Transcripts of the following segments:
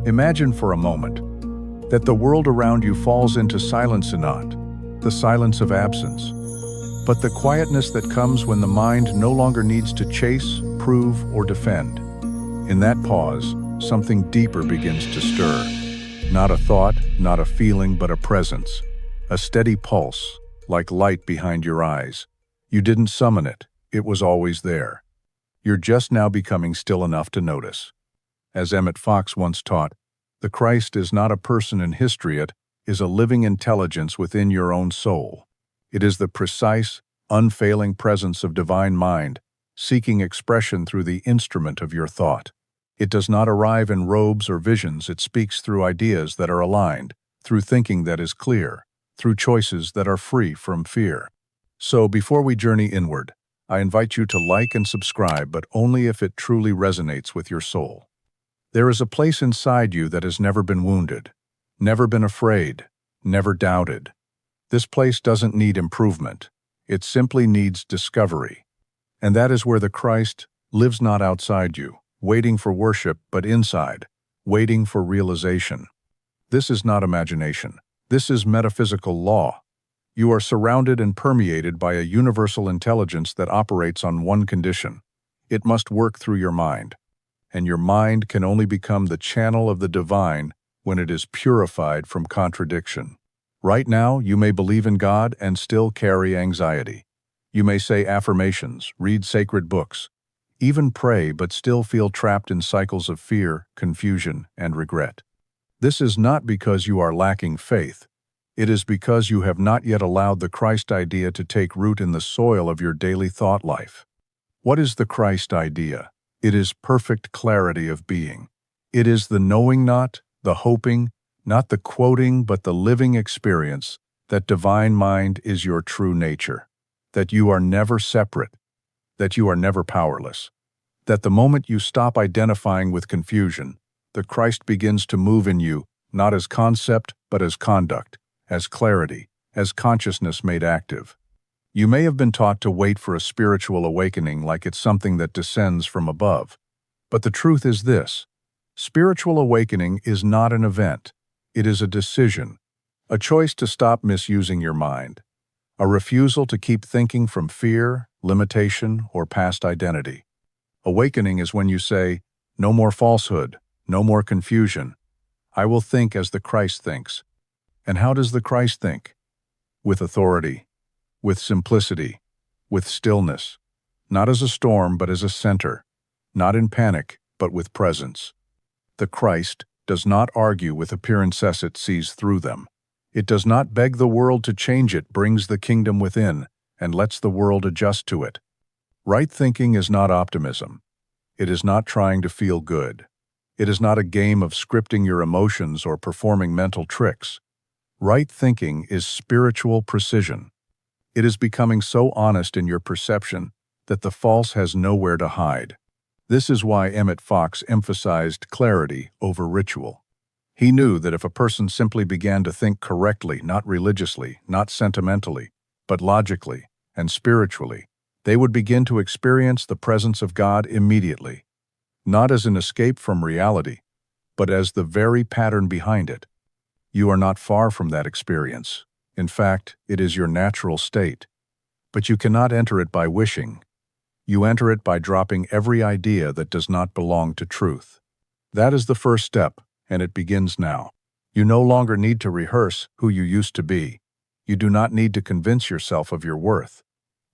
Imagine for a moment that the world around you falls into silence and not the silence of absence, but the quietness that comes when the mind no longer needs to chase, prove, or defend. In that pause, something deeper begins to stir. Not a thought, not a feeling, but a presence. A steady pulse, like light behind your eyes. You didn't summon it, it was always there. You're just now becoming still enough to notice. As Emmet Fox once taught, the Christ is not a person in history, it is a living intelligence within your own soul. It is the precise, unfailing presence of divine mind, seeking expression through the instrument of your thought. It does not arrive in robes or visions, it speaks through ideas that are aligned, through thinking that is clear, through choices that are free from fear. So, before we journey inward, I invite you to like and subscribe, but only if it truly resonates with your soul. There is a place inside you that has never been wounded, never been afraid, never doubted. This place doesn't need improvement. It simply needs discovery. And that is where the Christ lives, not outside you, waiting for worship, but inside, waiting for realization. This is not imagination. This is metaphysical law. You are surrounded and permeated by a universal intelligence that operates on one condition. It must work through your mind. And your mind can only become the channel of the divine when it is purified from contradiction. Right now, you may believe in God and still carry anxiety. You may say affirmations, read sacred books, even pray, but still feel trapped in cycles of fear, confusion, and regret. This is not because you are lacking faith. It is because you have not yet allowed the Christ idea to take root in the soil of your daily thought life. What is the Christ idea? It is perfect clarity of being. It is the knowing, not the hoping, not the quoting, but the living experience that divine mind is your true nature, that you are never separate, that you are never powerless, that the moment you stop identifying with confusion, the Christ begins to move in you, not as concept, but as conduct, as clarity, as consciousness made active. You may have been taught to wait for a spiritual awakening like it's something that descends from above. But the truth is this: spiritual awakening is not an event. It is a decision, a choice to stop misusing your mind, a refusal to keep thinking from fear, limitation, or past identity. Awakening is when you say, "No more falsehood, no more confusion. I will think as the Christ thinks." And how does the Christ think? With authority, with simplicity, with stillness, not as a storm but as a center, not in panic but with presence. The Christ does not argue with appearances, it sees through them. It does not beg the world to change, it brings the kingdom within and lets the world adjust to it. Right thinking is not optimism. It is not trying to feel good. It is not a game of scripting your emotions or performing mental tricks. Right thinking is spiritual precision. It is becoming so honest in your perception that the false has nowhere to hide. This is why Emmet Fox emphasized clarity over ritual. He knew that if a person simply began to think correctly, not religiously, not sentimentally, but logically and spiritually, they would begin to experience the presence of God immediately, not as an escape from reality, but as the very pattern behind it. You are not far from that experience. In fact, it is your natural state. But you cannot enter it by wishing. You enter it by dropping every idea that does not belong to truth. That is the first step, and it begins now. You no longer need to rehearse who you used to be. You do not need to convince yourself of your worth.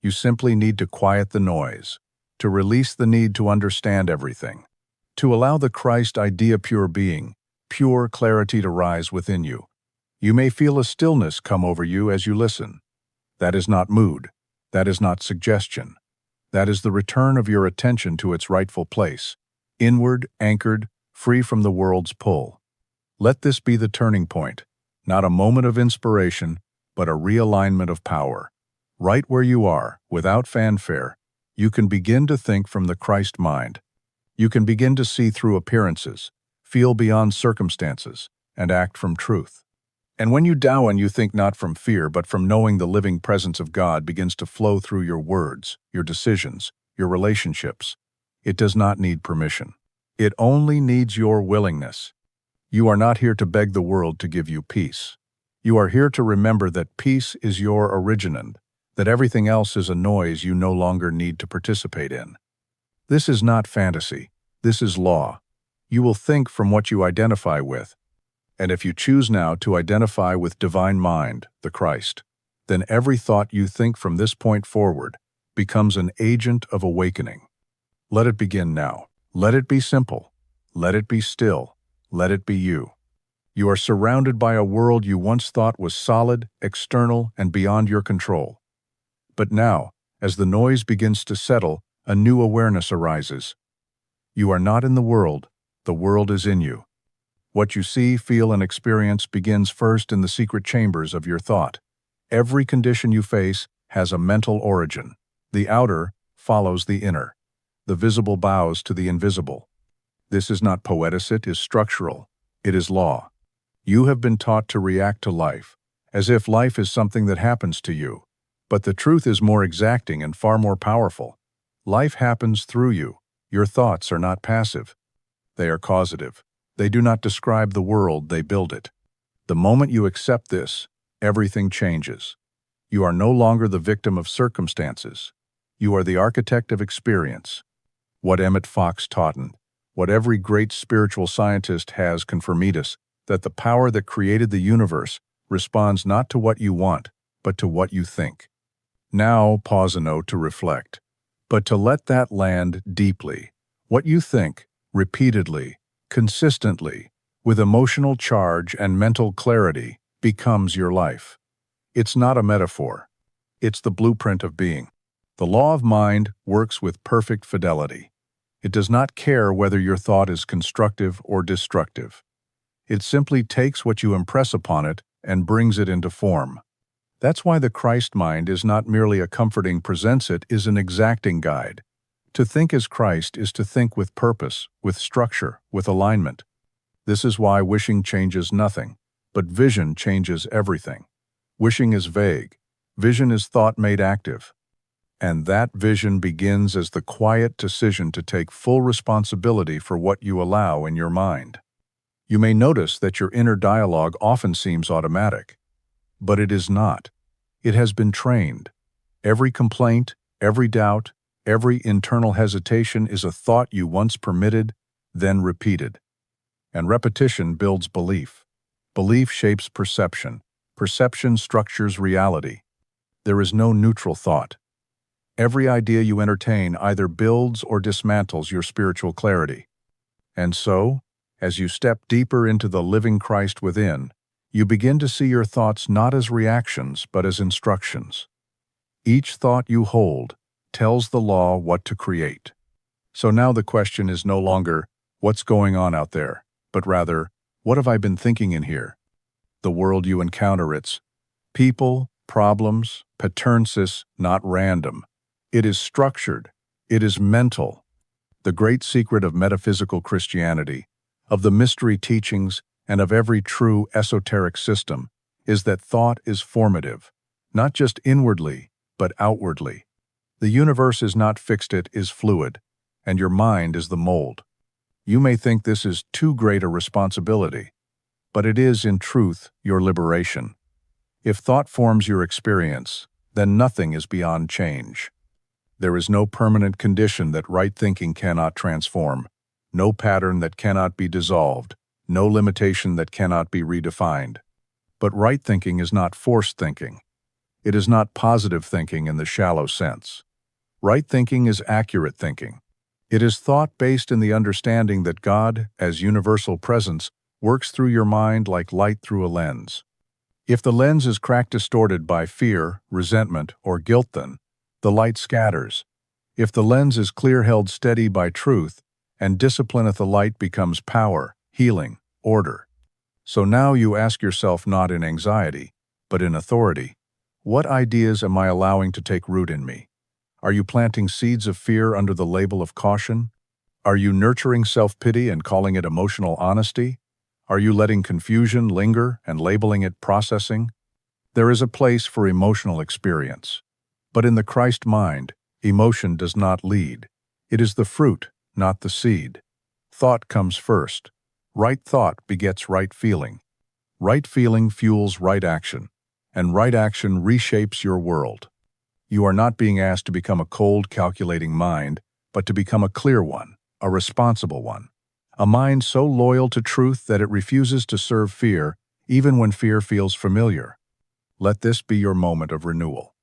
You simply need to quiet the noise, to release the need to understand everything, to allow the Christ idea pure being, pure clarity to rise within you. You may feel a stillness come over you as you listen. That is not mood. That is not suggestion. That is the return of your attention to its rightful place, inward, anchored, free from the world's pull. Let this be the turning point, not a moment of inspiration, but a realignment of power. Right where you are, without fanfare, you can begin to think from the Christ mind. You can begin to see through appearances, feel beyond circumstances, and act from truth. And when you Tao and you think not from fear but from knowing the living presence of God begins to flow through your words, your decisions, your relationships, it does not need permission. It only needs your willingness. You are not here to beg the world to give you peace. You are here to remember that peace is your originand, that everything else is a noise you no longer need to participate in. This is not fantasy. This is law. You will think from what you identify with. And if you choose now to identify with divine mind, the Christ, then every thought you think from this point forward becomes an agent of awakening. Let it begin now. Let it be simple. Let it be still. Let it be you. You are surrounded by a world you once thought was solid, external, and beyond your control. But now, as the noise begins to settle, a new awareness arises. You are not in the world is in you. What you see, feel, and experience begins first in the secret chambers of your thought. Every condition you face has a mental origin. The outer follows the inner. The visible bows to the invisible. This is not poetic, it is structural. It is law. You have been taught to react to life, as if life is something that happens to you. But the truth is more exacting and far more powerful. Life happens through you. Your thoughts are not passive. They are causative. They do not describe the world, they build it. The moment you accept this, everything changes. You are no longer the victim of circumstances. You are the architect of experience. What Emmet Fox taught, what every great spiritual scientist has confirmed us, that the power that created the universe responds not to what you want, but to what you think. Now pause a note to reflect, but to let that land deeply. What you think, repeatedly, consistently, with emotional charge and mental clarity, becomes your life. It's not a metaphor. It's the blueprint of being. The law of mind works with perfect fidelity. It does not care whether your thought is constructive or destructive. It simply takes what you impress upon it and brings it into form. That's why the Christ mind is not merely a comforting presents, it is an exacting guide. To think as Christ is to think with purpose, with structure, with alignment. This is why wishing changes nothing, but vision changes everything. Wishing is vague. Vision is thought made active. And that vision begins as the quiet decision to take full responsibility for what you allow in your mind. You may notice that your inner dialogue often seems automatic, but it is not. It has been trained. Every complaint, every doubt, every internal hesitation is a thought you once permitted, then repeated. And repetition builds belief. Belief shapes perception. Perception structures reality. There is no neutral thought. Every idea you entertain either builds or dismantles your spiritual clarity. And so, as you step deeper into the living Christ within, you begin to see your thoughts not as reactions but as instructions. Each thought you hold tells the law what to create. So now the question is no longer, what's going on out there, but rather, what have I been thinking in here? The world you encounter, it's people, problems, paternsis, not random. It is structured. It is mental. The great secret of metaphysical Christianity, of the mystery teachings, and of every true esoteric system is that thought is formative, not just inwardly, but outwardly. The universe is not fixed, it is fluid, and your mind is the mold. You may think this is too great a responsibility, but it is, in truth, your liberation. If thought forms your experience, then nothing is beyond change. There is no permanent condition that right thinking cannot transform, no pattern that cannot be dissolved, no limitation that cannot be redefined. But right thinking is not forced thinking. It is not positive thinking in the shallow sense. Right thinking is accurate thinking. It is thought based in the understanding that God, as universal presence, works through your mind like light through a lens. If the lens is cracked, distorted by fear, resentment, or guilt, then the light scatters. If the lens is clear, held steady by truth, and disciplineth, the light becomes power, healing, order. So now you ask yourself, not in anxiety, but in authority, what ideas am I allowing to take root in me? Are you planting seeds of fear under the label of caution? Are you nurturing self-pity and calling it emotional honesty? Are you letting confusion linger and labeling it processing? There is a place for emotional experience. But in the Christ mind, emotion does not lead. It is the fruit, not the seed. Thought comes first. Right thought begets right feeling. Right feeling fuels right action, and right action reshapes your world. You are not being asked to become a cold, calculating mind, but to become a clear one, a responsible one. A mind so loyal to truth that it refuses to serve fear, even when fear feels familiar. Let this be your moment of renewal.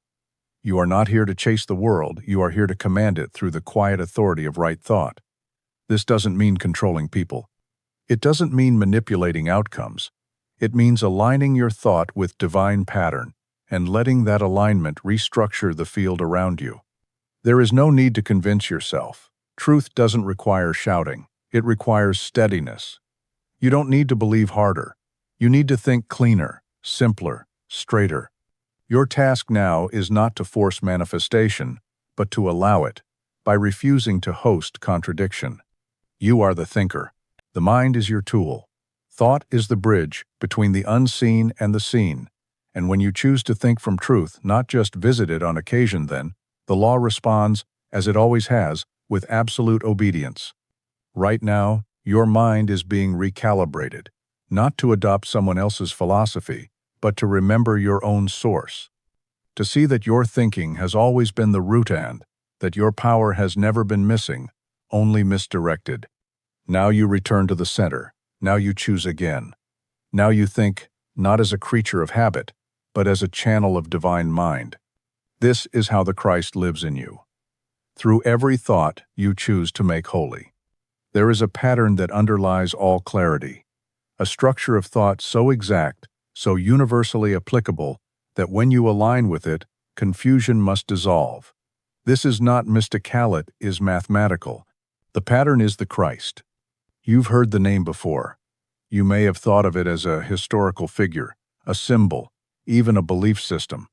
You are not here to chase the world, you are here to command it through the quiet authority of right thought. This doesn't mean controlling people. It doesn't mean manipulating outcomes. It means aligning your thought with divine pattern and letting that alignment restructure the field around you. There is no need to convince yourself. Truth doesn't require shouting. It requires steadiness. You don't need to believe harder. You need to think cleaner, simpler, straighter. Your task now is not to force manifestation, but to allow it, by refusing to host contradiction. You are the thinker. The mind is your tool. Thought is the bridge between the unseen and the seen. And when you choose to think from truth, not just visit it on occasion, then, the law responds, as it always has, with absolute obedience. Right now, your mind is being recalibrated, not to adopt someone else's philosophy, but to remember your own source. To see that your thinking has always been the root and that your power has never been missing, only misdirected. Now you return to the center. Now you choose again. Now you think, not as a creature of habit, but as a channel of divine mind. This is how the Christ lives in you. Through every thought you choose to make holy. There is a pattern that underlies all clarity, a structure of thought so exact, so universally applicable, that when you align with it, confusion must dissolve. This is not mystical, it is mathematical. The pattern is the Christ. You've heard the name before. You may have thought of it as a historical figure, a symbol, even a belief system.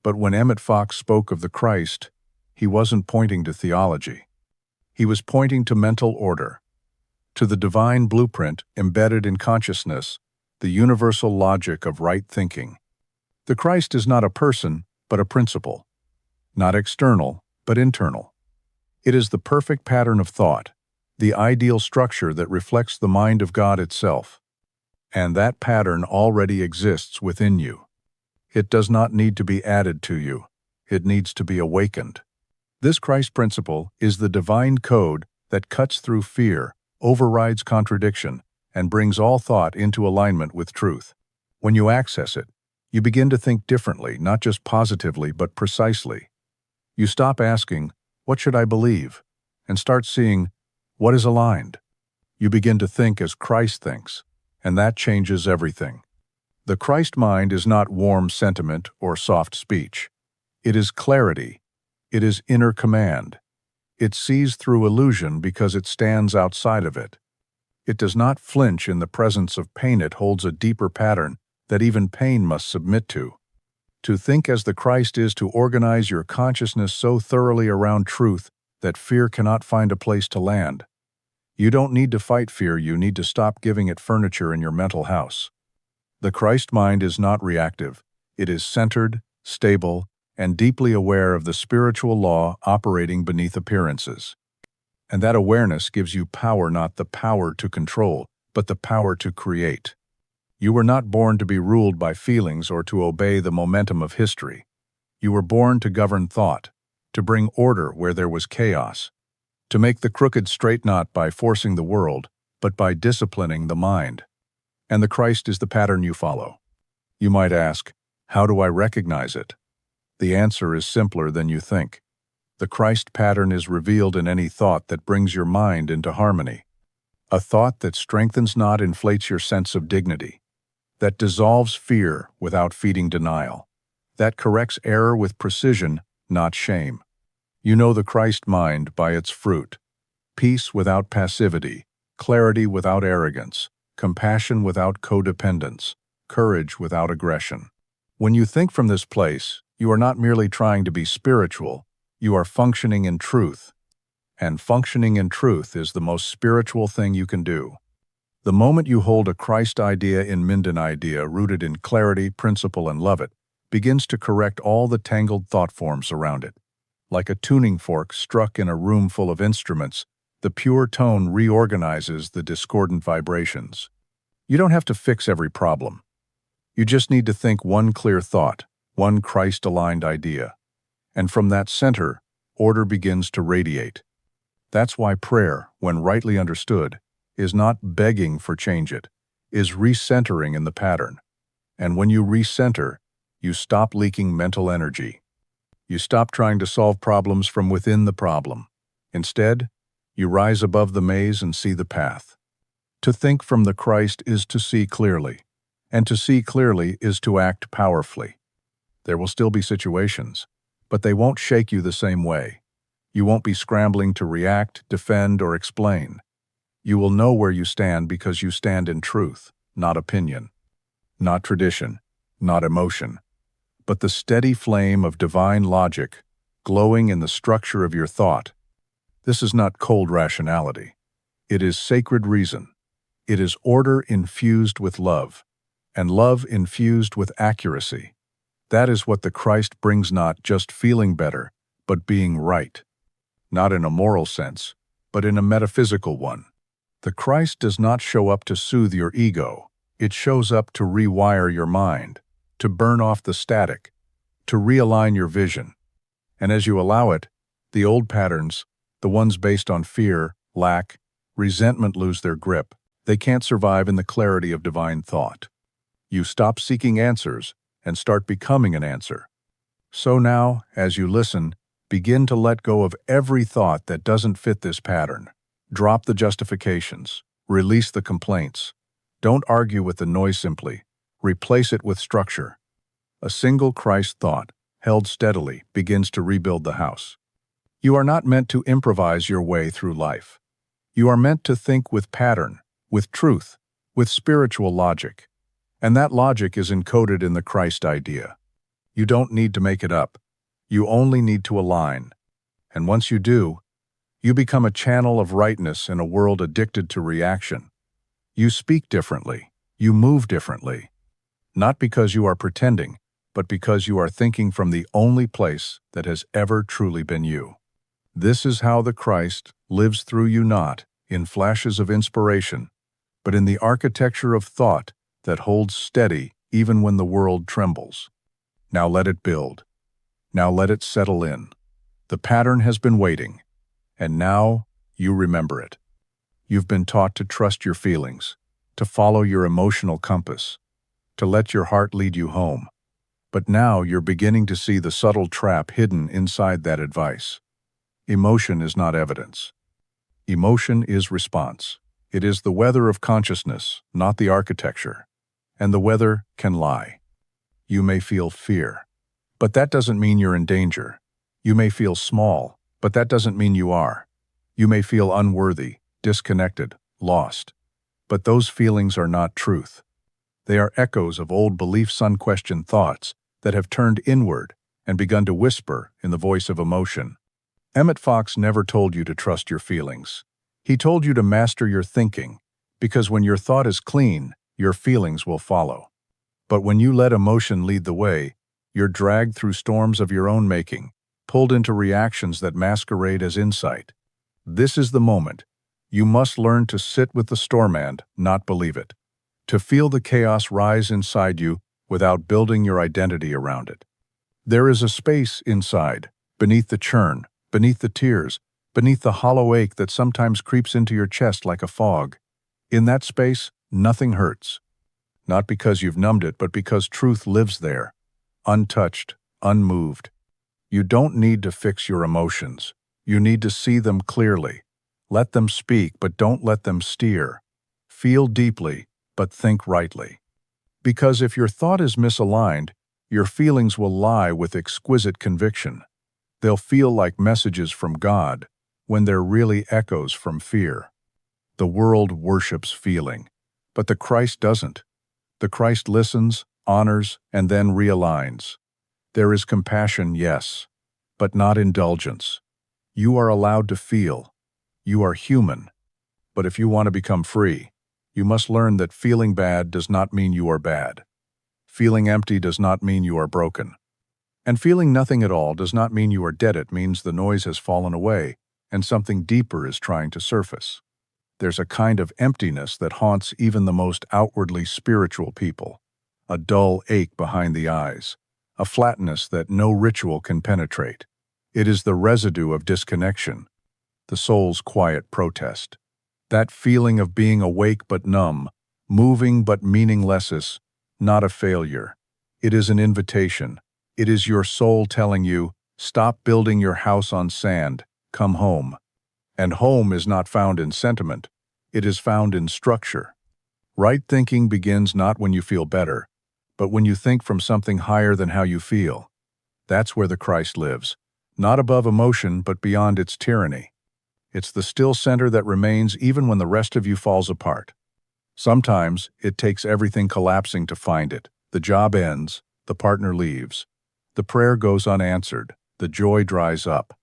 But when Emmet Fox spoke of the Christ, he wasn't pointing to theology. He was pointing to mental order, to the divine blueprint embedded in consciousness, the universal logic of right thinking. The Christ is not a person, but a principle. Not external, but internal. It is the perfect pattern of thought, the ideal structure that reflects the mind of God itself. And that pattern already exists within you. It does not need to be added to you. It needs to be awakened. This Christ principle is the divine code that cuts through fear, overrides contradiction, and brings all thought into alignment with truth. When you access it, you begin to think differently, not just positively, but precisely. You stop asking, "What should I believe?" and start seeing, "What is aligned?" You begin to think as Christ thinks, and that changes everything. The Christ mind is not warm sentiment or soft speech. It is clarity. It is inner command. It sees through illusion because it stands outside of it. It does not flinch in the presence of pain. It holds a deeper pattern that even pain must submit to. To think as the Christ is to organize your consciousness so thoroughly around truth that fear cannot find a place to land. You don't need to fight fear, you need to stop giving it furniture in your mental house. The Christ mind is not reactive. It is centered, stable, and deeply aware of the spiritual law operating beneath appearances. And that awareness gives you power, not the power to control, but the power to create. You were not born to be ruled by feelings or to obey the momentum of history. You were born to govern thought, to bring order where there was chaos, to make the crooked straight not by forcing the world, but by disciplining the mind. And the Christ is the pattern you follow. You might ask, how do I recognize it? The answer is simpler than you think. The Christ pattern is revealed in any thought that brings your mind into harmony. A thought that strengthens, not inflates your sense of dignity. That dissolves fear without feeding denial. That corrects error with precision, not shame. You know the Christ mind by its fruit. Peace without passivity, clarity without arrogance, compassion without codependence, courage without aggression. When you think from this place, you are not merely trying to be spiritual, you are functioning in truth. And functioning in truth is the most spiritual thing you can do. The moment you hold a Christ idea in Minden idea rooted in clarity, principle, and love, it begins to correct all the tangled thought forms around it. Like a tuning fork struck in a room full of instruments, The pure tone reorganizes the discordant vibrations. You don't have to fix every problem. You just need to think one clear thought, one Christ-aligned idea. And from that center, order begins to radiate. That's why prayer, when rightly understood, is not begging for change, it is recentering in the pattern. And when you recenter, you stop leaking mental energy. You stop trying to solve problems from within the problem. Instead, you rise above the maze and see the path. To think from the Christ is to see clearly, and to see clearly is to act powerfully. There will still be situations, but they won't shake you the same way. You won't be scrambling to react, defend, or explain. You will know where you stand because you stand in truth, not opinion, not tradition, not emotion, but the steady flame of divine logic glowing in the structure of your thought. This is not cold rationality. It is sacred reason. It is order infused with love, and love infused with accuracy. That is what the Christ brings, not just feeling better, but being right. Not in a moral sense, but in a metaphysical one. The Christ does not show up to soothe your ego. It shows up to rewire your mind, to burn off the static, to realign your vision. And as you allow it, the old patterns, the ones based on fear, lack, resentment lose their grip. They can't survive in the clarity of divine thought. You stop seeking answers and start becoming an answer. So now, as you listen, begin to let go of every thought that doesn't fit this pattern. Drop the justifications. Release the complaints. Don't argue with the noise simply. Replace it with structure. A single Christ thought, held steadily, begins to rebuild the house. You are not meant to improvise your way through life. You are meant to think with pattern, with truth, with spiritual logic. And that logic is encoded in the Christ idea. You don't need to make it up. You only need to align. And once you do, you become a channel of rightness in a world addicted to reaction. You speak differently. You move differently. Not because you are pretending, but because you are thinking from the only place that has ever truly been you. This is how the Christ lives through you, not in flashes of inspiration, but in the architecture of thought that holds steady even when the world trembles. Now let it build. Now let it settle in. The pattern has been waiting, and now you remember it. You've been taught to trust your feelings, to follow your emotional compass, to let your heart lead you home. But now you're beginning to see the subtle trap hidden inside that advice. Emotion is not evidence. Emotion is response. It is the weather of consciousness, not the architecture. And the weather can lie. You may feel fear, but that doesn't mean you're in danger. You may feel small, but that doesn't mean you are. You may feel unworthy, disconnected, lost. But those feelings are not truth. They are echoes of old beliefs, unquestioned thoughts that have turned inward and begun to whisper in the voice of emotion. Emmet Fox never told you to trust your feelings. He told you to master your thinking, because when your thought is clean, your feelings will follow. But when you let emotion lead the way, you're dragged through storms of your own making, pulled into reactions that masquerade as insight. This is the moment. You must learn to sit with the storm and not believe it, to feel the chaos rise inside you without building your identity around it. There is a space inside, beneath the churn, beneath the tears, beneath the hollow ache that sometimes creeps into your chest like a fog. In that space, nothing hurts. Not because you've numbed it, but because truth lives there, untouched, unmoved. You don't need to fix your emotions. You need to see them clearly. Let them speak, but don't let them steer. Feel deeply, but think rightly. Because if your thought is misaligned, your feelings will lie with exquisite conviction. They'll feel like messages from God, when they're really echoes from fear. The world worships feeling, but the Christ doesn't. The Christ listens, honors, and then realigns. There is compassion, yes, but not indulgence. You are allowed to feel. You are human. But if you want to become free, you must learn that feeling bad does not mean you are bad. Feeling empty does not mean you are broken. And feeling nothing at all does not mean you are dead. It means the noise has fallen away, and something deeper is trying to surface. There's a kind of emptiness that haunts even the most outwardly spiritual people, a dull ache behind the eyes, a flatness that no ritual can penetrate. It is the residue of disconnection, the soul's quiet protest. That feeling of being awake but numb, moving but meaningless is not a failure. It is an invitation. It is your soul telling you, stop building your house on sand, come home. And home is not found in sentiment. It is found in structure. Right thinking begins not when you feel better, but when you think from something higher than how you feel. That's where the Christ lives, not above emotion but beyond its tyranny. It's the still center that remains even when the rest of you falls apart. Sometimes it takes everything collapsing to find it. The job ends, the partner leaves, the prayer goes unanswered, the joy dries up,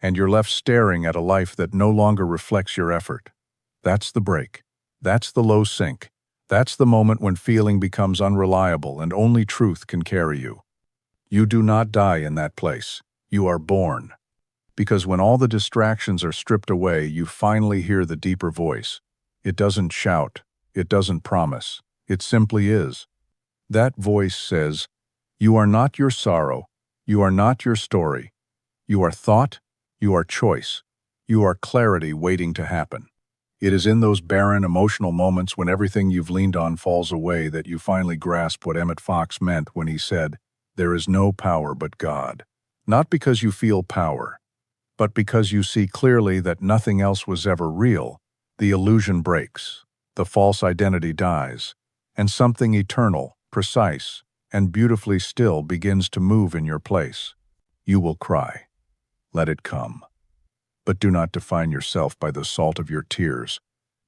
and you're left staring at a life that no longer reflects your effort. That's the break. That's the low sink. That's the moment when feeling becomes unreliable and only truth can carry you. You do not die in that place. You are born. Because when all the distractions are stripped away, you finally hear the deeper voice. It doesn't shout. It doesn't promise. It simply is. That voice says, you are not your sorrow. You are not your story. You are thought. You are choice. You are clarity waiting to happen. It is in those barren, emotional moments when everything you've leaned on falls away that you finally grasp what Emmet Fox meant when he said, there is no power but God. Not because you feel power, but because you see clearly that nothing else was ever real. The illusion breaks, the false identity dies, and something eternal, precise, and beautifully still begins to move in your place. You will cry. Let it come. But do not define yourself by the salt of your tears.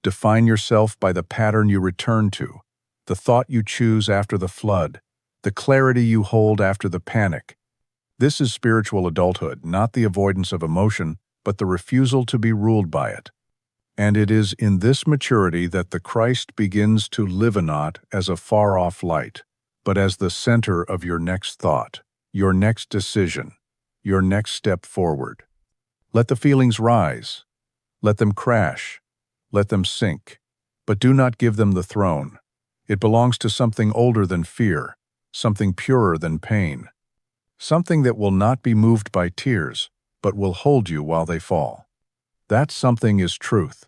Define yourself by the pattern you return to, the thought you choose after the flood, the clarity you hold after the panic. This is spiritual adulthood, not the avoidance of emotion, but the refusal to be ruled by it. And it is in this maturity that the Christ begins to live not as a far-off light, but as the center of your next thought, your next decision, your next step forward. Let the feelings rise. Let them crash. Let them sink. But do not give them the throne. It belongs to something older than fear, something purer than pain, something that will not be moved by tears, but will hold you while they fall. That something is truth,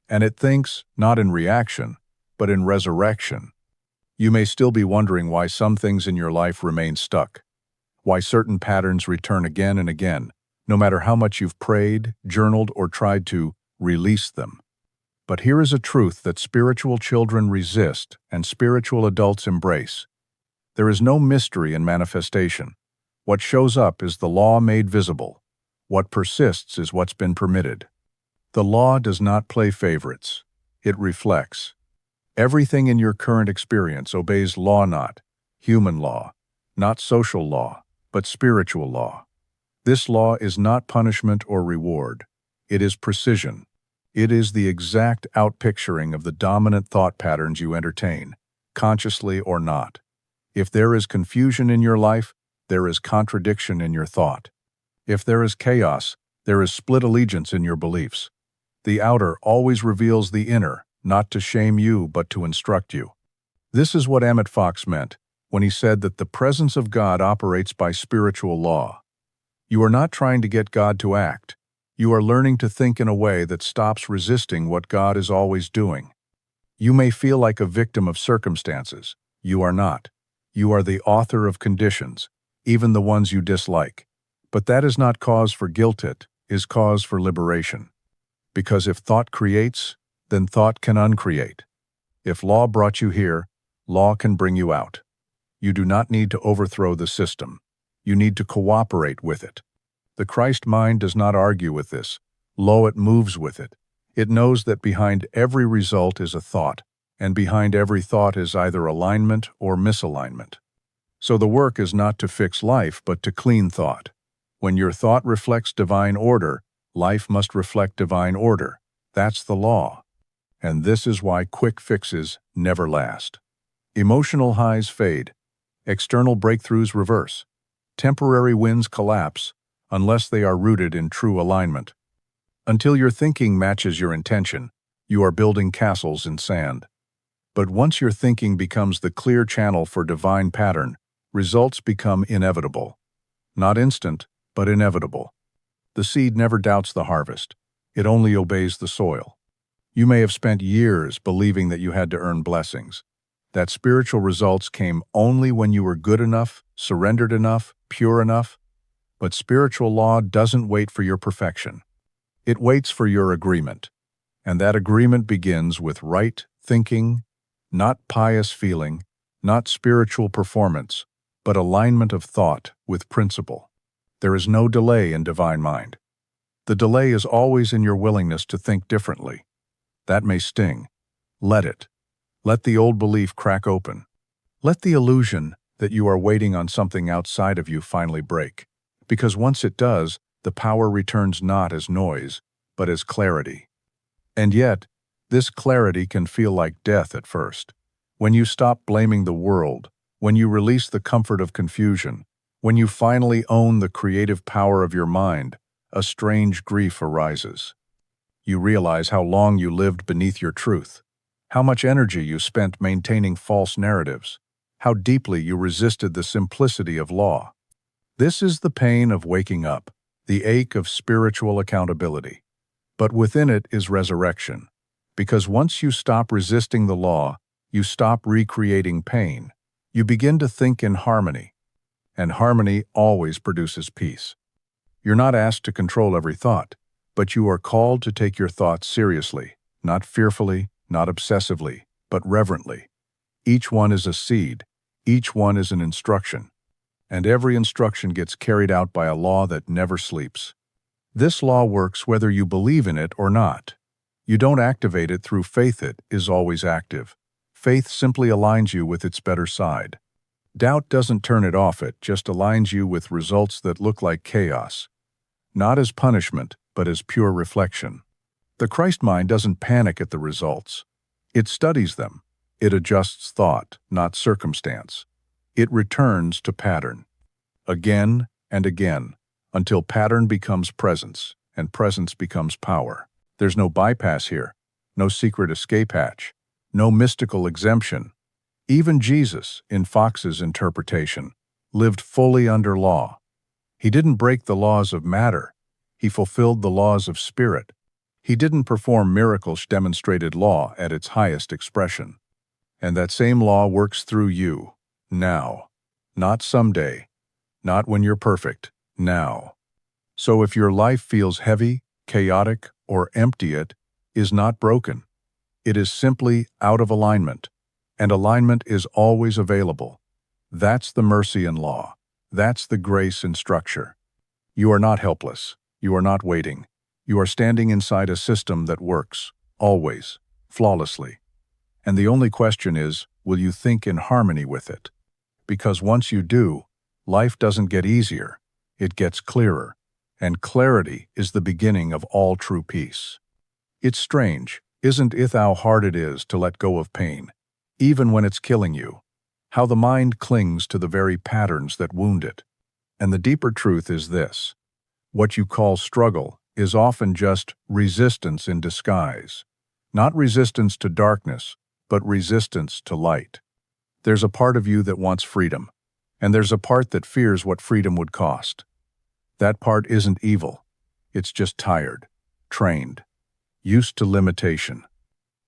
and it thinks not in reaction, but in resurrection. You may still be wondering why some things in your life remain stuck, why certain patterns return again and again, no matter how much you've prayed, journaled, or tried to release them. But here is a truth that spiritual children resist and spiritual adults embrace. There is no mystery in manifestation. What shows up is the law made visible. What persists is what's been permitted. The law does not play favorites. It reflects. Everything in your current experience obeys law, not human law, not social law, but spiritual law. This law is not punishment or reward. It is precision. It is the exact outpicturing of the dominant thought patterns you entertain, consciously or not. If there is confusion in your life, there is contradiction in your thought. If there is chaos, there is split allegiance in your beliefs. The outer always reveals the inner, not to shame you, but to instruct you. This is what Emmet Fox meant when he said that the presence of God operates by spiritual law. You are not trying to get God to act. You are learning to think in a way that stops resisting what God is always doing. You may feel like a victim of circumstances. You are not. You are the author of conditions, even the ones you dislike. But that is not cause for guilt, it is cause for liberation. Because if thought creates, then thought can uncreate. If law brought you here, law can bring you out. You do not need to overthrow the system. You need to cooperate with it. The Christ mind does not argue with this. Lo, it moves with it. It knows that behind every result is a thought, and behind every thought is either alignment or misalignment. So the work is not to fix life, but to clean thought. When your thought reflects divine order, life must reflect divine order. That's the law. And this is why quick fixes never last. Emotional highs fade. External breakthroughs reverse. Temporary wins collapse unless they are rooted in true alignment. Until your thinking matches your intention, you are building castles in sand. But once your thinking becomes the clear channel for divine pattern, results become inevitable. Not instant, but inevitable. The seed never doubts the harvest. It only obeys the soil. You may have spent years believing that you had to earn blessings, that spiritual results came only when you were good enough, surrendered enough, pure enough. But spiritual law doesn't wait for your perfection. It waits for your agreement. And that agreement begins with right thinking, not pious feeling, not spiritual performance, but alignment of thought with principle. There is no delay in divine mind. The delay is always in your willingness to think differently. That may sting. Let it. Let the old belief crack open. Let the illusion that you are waiting on something outside of you finally break. Because once it does, the power returns not as noise, but as clarity. And yet, this clarity can feel like death at first. When you stop blaming the world, when you release the comfort of confusion, when you finally own the creative power of your mind, a strange grief arises. You realize how long you lived beneath your truth, how much energy you spent maintaining false narratives, how deeply you resisted the simplicity of law. This is the pain of waking up, the ache of spiritual accountability. But within it is resurrection, because once you stop resisting the law, you stop recreating pain. You begin to think in harmony, and harmony always produces peace. You're not asked to control every thought, but you are called to take your thoughts seriously, not fearfully, not obsessively, but reverently. Each one is a seed, each one is an instruction, and every instruction gets carried out by a law that never sleeps. This law works whether you believe in it or not. You don't activate it through faith. It is always active. Faith simply aligns you with its better side. Doubt doesn't turn it off, it just aligns you with results that look like chaos. Not as punishment, but as pure reflection. The Christ mind doesn't panic at the results. It studies them. It adjusts thought, not circumstance. It returns to pattern. Again and again, until pattern becomes presence, and presence becomes power. There's no bypass here, no secret escape hatch, no mystical exemption. Even Jesus, in Fox's interpretation, lived fully under law. He didn't break the laws of matter. He fulfilled the laws of spirit. He didn't perform miracles, demonstrated law at its highest expression. And that same law works through you, now. Not someday, not when you're perfect, now. So if your life feels heavy, chaotic, or empty, it is not broken. It is simply out of alignment, and alignment is always available. That's the mercy in law. That's the grace in structure. You are not helpless. You are not waiting. You are standing inside a system that works, always, flawlessly. And the only question is, will you think in harmony with it? Because once you do, life doesn't get easier, it gets clearer, and clarity is the beginning of all true peace. It's strange, isn't it, how hard it is to let go of pain, even when it's killing you? How the mind clings to the very patterns that wound it. And the deeper truth is this: what you call struggle is often just resistance in disguise. Not resistance to darkness, but resistance to light. There's a part of you that wants freedom, and there's a part that fears what freedom would cost. That part isn't evil. It's just tired, trained, used to limitation.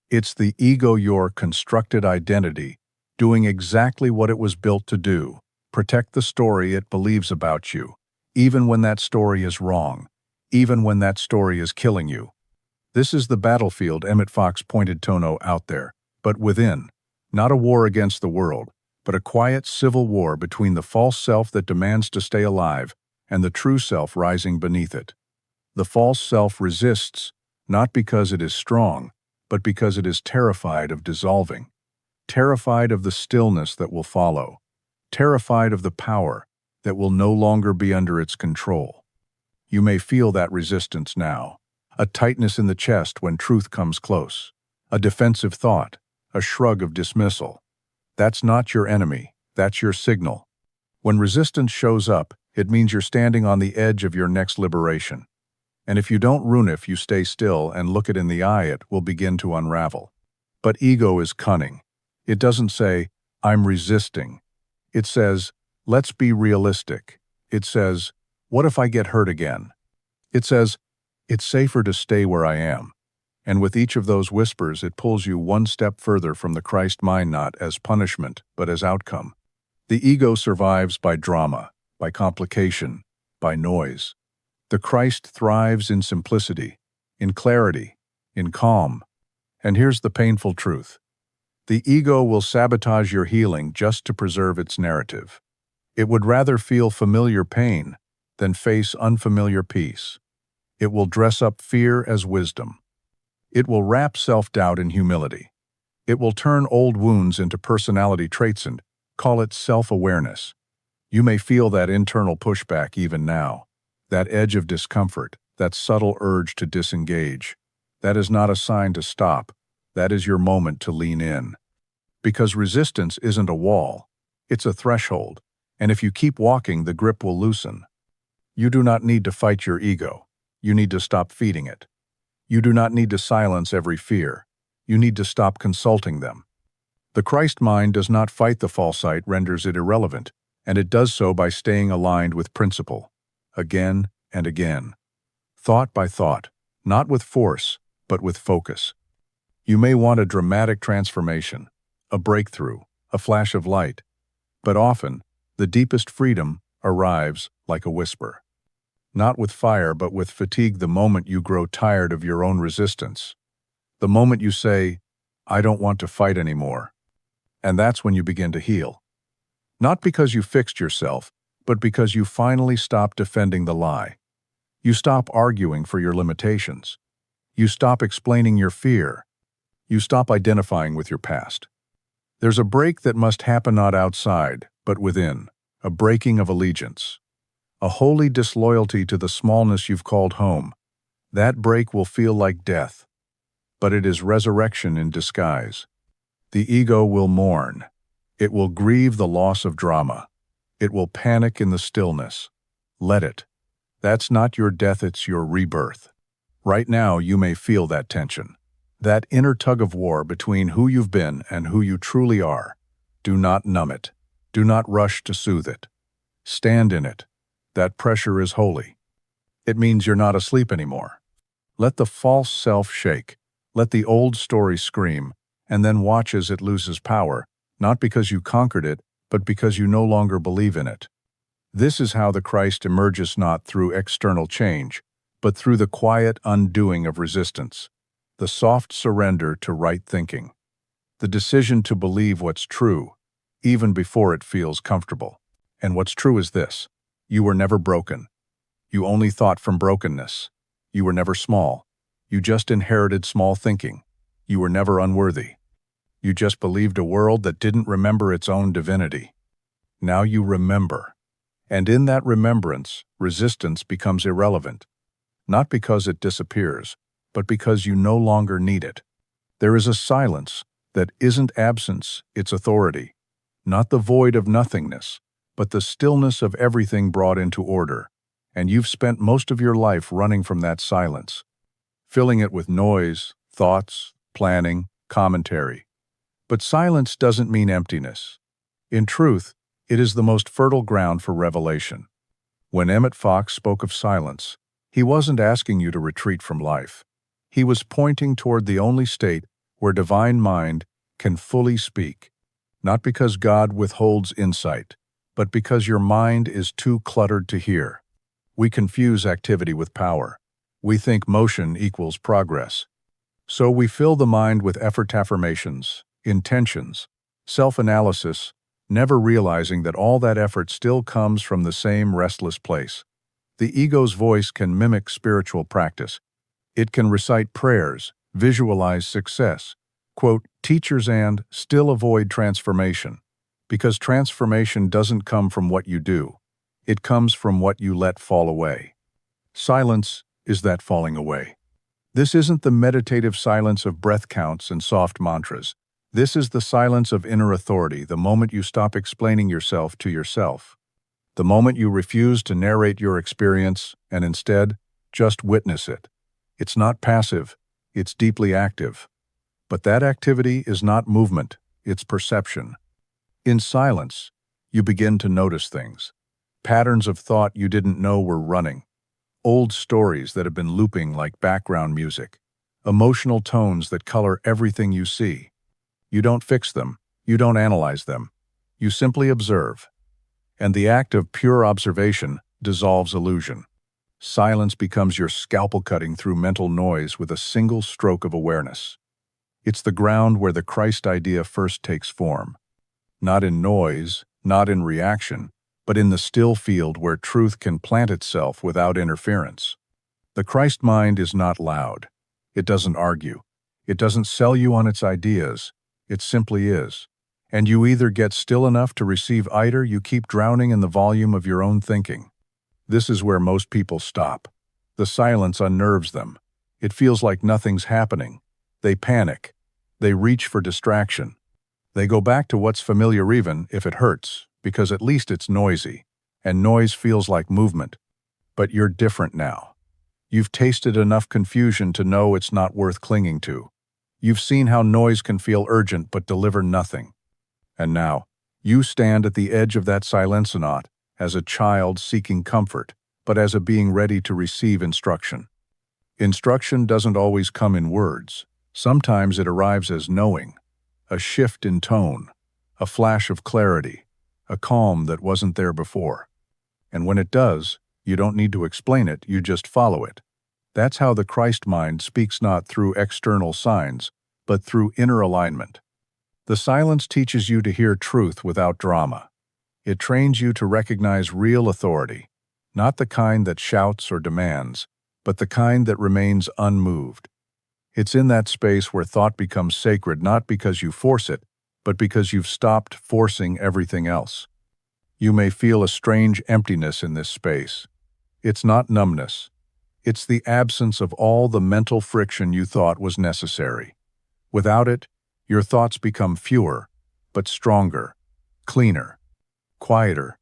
It's the ego, your constructed identity, doing exactly what it was built to do: protect the story it believes about you, even when that story is wrong, even when that story is killing you. This is the battlefield Emmet Fox pointed Tono out there, but within. Not a war against the world, but a quiet civil war between the false self that demands to stay alive and the true self rising beneath it. The false self resists, not because it is strong, but because it is terrified of dissolving, terrified of the stillness that will follow, terrified of the power that will no longer be under its control. You may feel that resistance now, a tightness in the chest when truth comes close, a defensive thought, a shrug of dismissal. That's not your enemy, that's your signal. When resistance shows up, it means you're standing on the edge of your next liberation. And if you don't run, if you stay still and look it in the eye, it will begin to unravel. But ego is cunning. It doesn't say, I'm resisting. It says, let's be realistic. It says, what if I get hurt again? It says, it's safer to stay where I am. And with each of those whispers, it pulls you one step further from the Christ mind, not as punishment, but as outcome. The ego survives by drama, by complication, by noise. The Christ thrives in simplicity, in clarity, in calm. And here's the painful truth. The ego will sabotage your healing just to preserve its narrative. It would rather feel familiar pain than face unfamiliar peace. It will dress up fear as wisdom. It will wrap self-doubt in humility. It will turn old wounds into personality traits and call it self-awareness. You may feel that internal pushback even now, that edge of discomfort, that subtle urge to disengage. That is not a sign to stop. That is your moment to lean in. Because resistance isn't a wall, it's a threshold, and if you keep walking, the grip will loosen. You do not need to fight your ego. You need to stop feeding it. You do not need to silence every fear. You need to stop consulting them. The Christ mind does not fight the false sight, renders it irrelevant, and it does so by staying aligned with principle, again and again. Thought by thought, not with force, but with focus. You may want a dramatic transformation, a breakthrough, a flash of light, but often, the deepest freedom arrives like a whisper. Not with fire, but with fatigue, the moment you grow tired of your own resistance. The moment you say, I don't want to fight anymore. And that's when you begin to heal. Not because you fixed yourself, but because you finally stop defending the lie. You stop arguing for your limitations. You stop explaining your fear. You stop identifying with your past. There's a break that must happen not outside, but within, a breaking of allegiance. A holy disloyalty to the smallness you've called home. That break will feel like death, but it is resurrection in disguise. The ego will mourn. It will grieve the loss of drama. It will panic in the stillness. Let it. That's not your death, it's your rebirth. Right now, you may feel that tension, that inner tug-of-war between who you've been and who you truly are. Do not numb it. Do not rush to soothe it. Stand in it. That pressure is holy. It means you're not asleep anymore. Let the false self shake. Let the old story scream, and then watch as it loses power, not because you conquered it, but because you no longer believe in it. This is how the Christ emerges, not through external change, but through the quiet undoing of resistance, the soft surrender to right thinking, the decision to believe what's true, even before it feels comfortable. And what's true is this: you were never broken. You only thought from brokenness. You were never small. You just inherited small thinking. You were never unworthy. You just believed a world that didn't remember its own divinity. Now you remember. And in that remembrance, resistance becomes irrelevant. Not because it disappears, but because you no longer need it. There is a silence that isn't absence, it's authority. Not the void of nothingness, but the stillness of everything brought into order. And you've spent most of your life running from that silence, filling it with noise, thoughts, planning, commentary. But silence doesn't mean emptiness. In truth, it is the most fertile ground for revelation. When Emmet Fox spoke of silence, he wasn't asking you to retreat from life. He was pointing toward the only state where divine mind can fully speak, not because God withholds insight, but because your mind is too cluttered to hear. We confuse activity with power. We think motion equals progress. So we fill the mind with effort affirmations, intentions, self-analysis, never realizing that all that effort still comes from the same restless place. The ego's voice can mimic spiritual practice. It can recite prayers, visualize success, quote teachers, and still avoid transformation. Because transformation doesn't come from what you do. It comes from what you let fall away. Silence is that falling away. This isn't the meditative silence of breath counts and soft mantras. This is the silence of inner authority, the moment you stop explaining yourself to yourself. The moment you refuse to narrate your experience and instead Just witness it. It's not passive, it's deeply active. But that activity is not movement, it's perception. In silence, you begin to notice things. Patterns of thought you didn't know were running. Old stories that have been looping like background music. Emotional tones that color everything you see. You don't fix them. You don't analyze them. You simply observe. And the act of pure observation dissolves illusion. Silence becomes your scalpel cutting through mental noise with a single stroke of awareness. It's the ground where the Christ idea first takes form. Not in noise, not in reaction, but in the still field where truth can plant itself without interference. The Christ mind is not loud. It doesn't argue. It doesn't sell you on its ideas. It simply is. And you either get still enough to receive either you keep drowning in the volume of your own thinking. This is where most people stop. The silence unnerves them. It feels like nothing's happening. They panic. They reach for distraction. They go back to what's familiar even if it hurts, because at least it's noisy, and noise feels like movement. But you're different now. You've tasted enough confusion to know it's not worth clinging to. You've seen how noise can feel urgent but deliver nothing. And now, you stand at the edge of that silence, not as a child seeking comfort, but as a being ready to receive instruction. Instruction doesn't always come in words. Sometimes it arrives as knowing, a shift in tone, a flash of clarity, a calm that wasn't there before. And when it does, you don't need to explain it, you just follow it. That's how the Christ mind speaks, not through external signs, but through inner alignment. The silence teaches you to hear truth without drama. It trains you to recognize real authority, not the kind that shouts or demands, but the kind that remains unmoved. It's in that space where thought becomes sacred, not because you force it, but because you've stopped forcing everything else. You may feel a strange emptiness in this space. It's not numbness. It's the absence of all the mental friction you thought was necessary. Without it, your thoughts become fewer, but stronger, cleaner, quieter.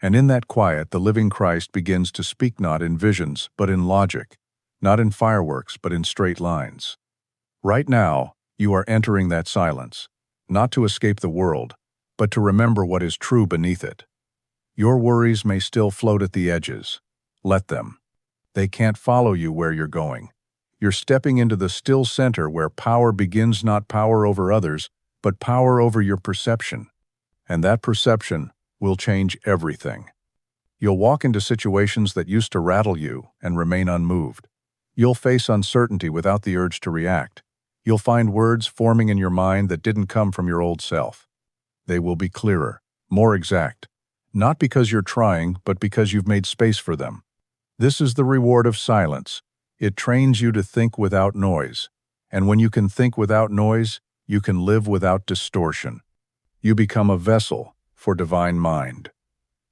And in that quiet, the living Christ begins to speak, not in visions, but in logic, not in fireworks, but in straight lines. Right now, you are entering that silence, not to escape the world, but to remember what is true beneath it. Your worries may still float at the edges. Let them. They can't follow you where you're going. You're stepping into the still center where power begins, not power over others, but power over your perception. And that perception will change everything. You'll walk into situations that used to rattle you and remain unmoved. You'll face uncertainty without the urge to react. You'll find words forming in your mind that didn't come from your old self. They will be clearer, more exact, not because you're trying, but because you've made space for them. This is the reward of silence. It trains you to think without noise. And when you can think without noise, you can live without distortion. You become a vessel for divine mind.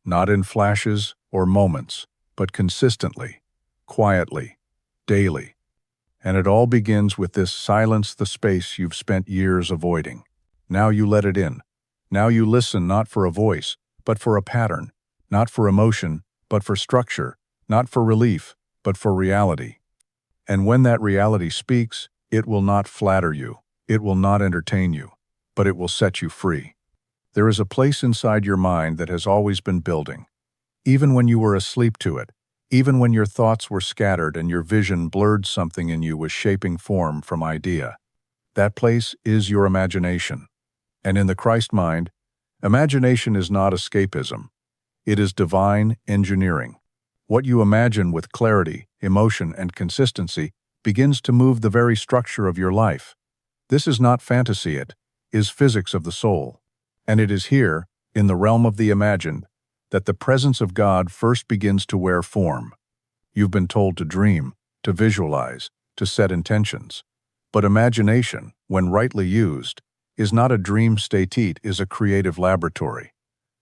Not in flashes or moments, but consistently, quietly, daily. And it all begins with this silence, the space you've spent years avoiding. Now you let it in. Now you listen, not for a voice, but for a pattern. Not for emotion, but for structure. Not for relief, but for reality. And when that reality speaks, it will not flatter you. It will not entertain you, but it will set you free. There is a place inside your mind that has always been building. Even when you were asleep to it, even when your thoughts were scattered and your vision blurred, something in you was shaping form from idea. That place is your imagination. And in the Christ mind, imagination is not escapism. It is divine engineering. What you imagine with clarity, emotion, and consistency begins to move the very structure of your life. This is not fantasy, it is physics of the soul. And it is here, in the realm of the imagined, that the presence of God first begins to wear form. You've been told to dream, to visualize, to set intentions. But imagination, when rightly used, is not a dream state, it is a creative laboratory.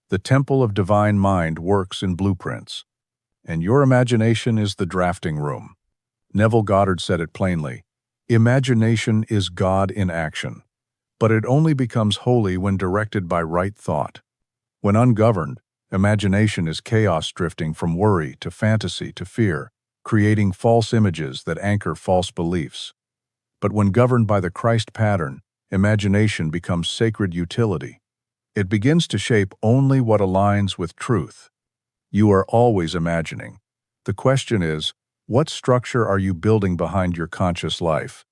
The temple of divine mind works in blueprints. And your imagination is the drafting room. Neville Goddard said it plainly. Imagination is God in action. But it only becomes holy when directed by right thought. When ungoverned, imagination is chaos drifting from worry to fantasy to fear, creating false images that anchor false beliefs. But when governed by the Christ pattern, imagination becomes sacred utility. It begins to shape only what aligns with truth. You are always imagining. The question is, what structure are you building behind your conscious life?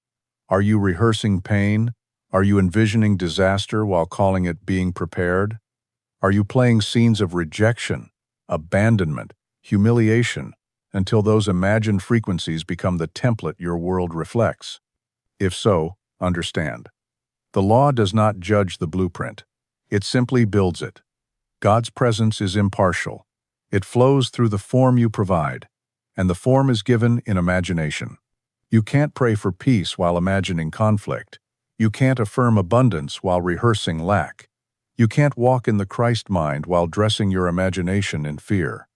Are you rehearsing pain? Are you envisioning disaster while calling it being prepared? Are you playing scenes of rejection, abandonment, humiliation, until those imagined frequencies become the template your world reflects? If so, understand. The law does not judge the blueprint. It simply builds it. God's presence is impartial. It flows through the form you provide, and the form is given in imagination. You can't pray for peace while imagining conflict. You can't affirm abundance while rehearsing lack. You can't walk in the Christ mind while dressing your imagination in fear.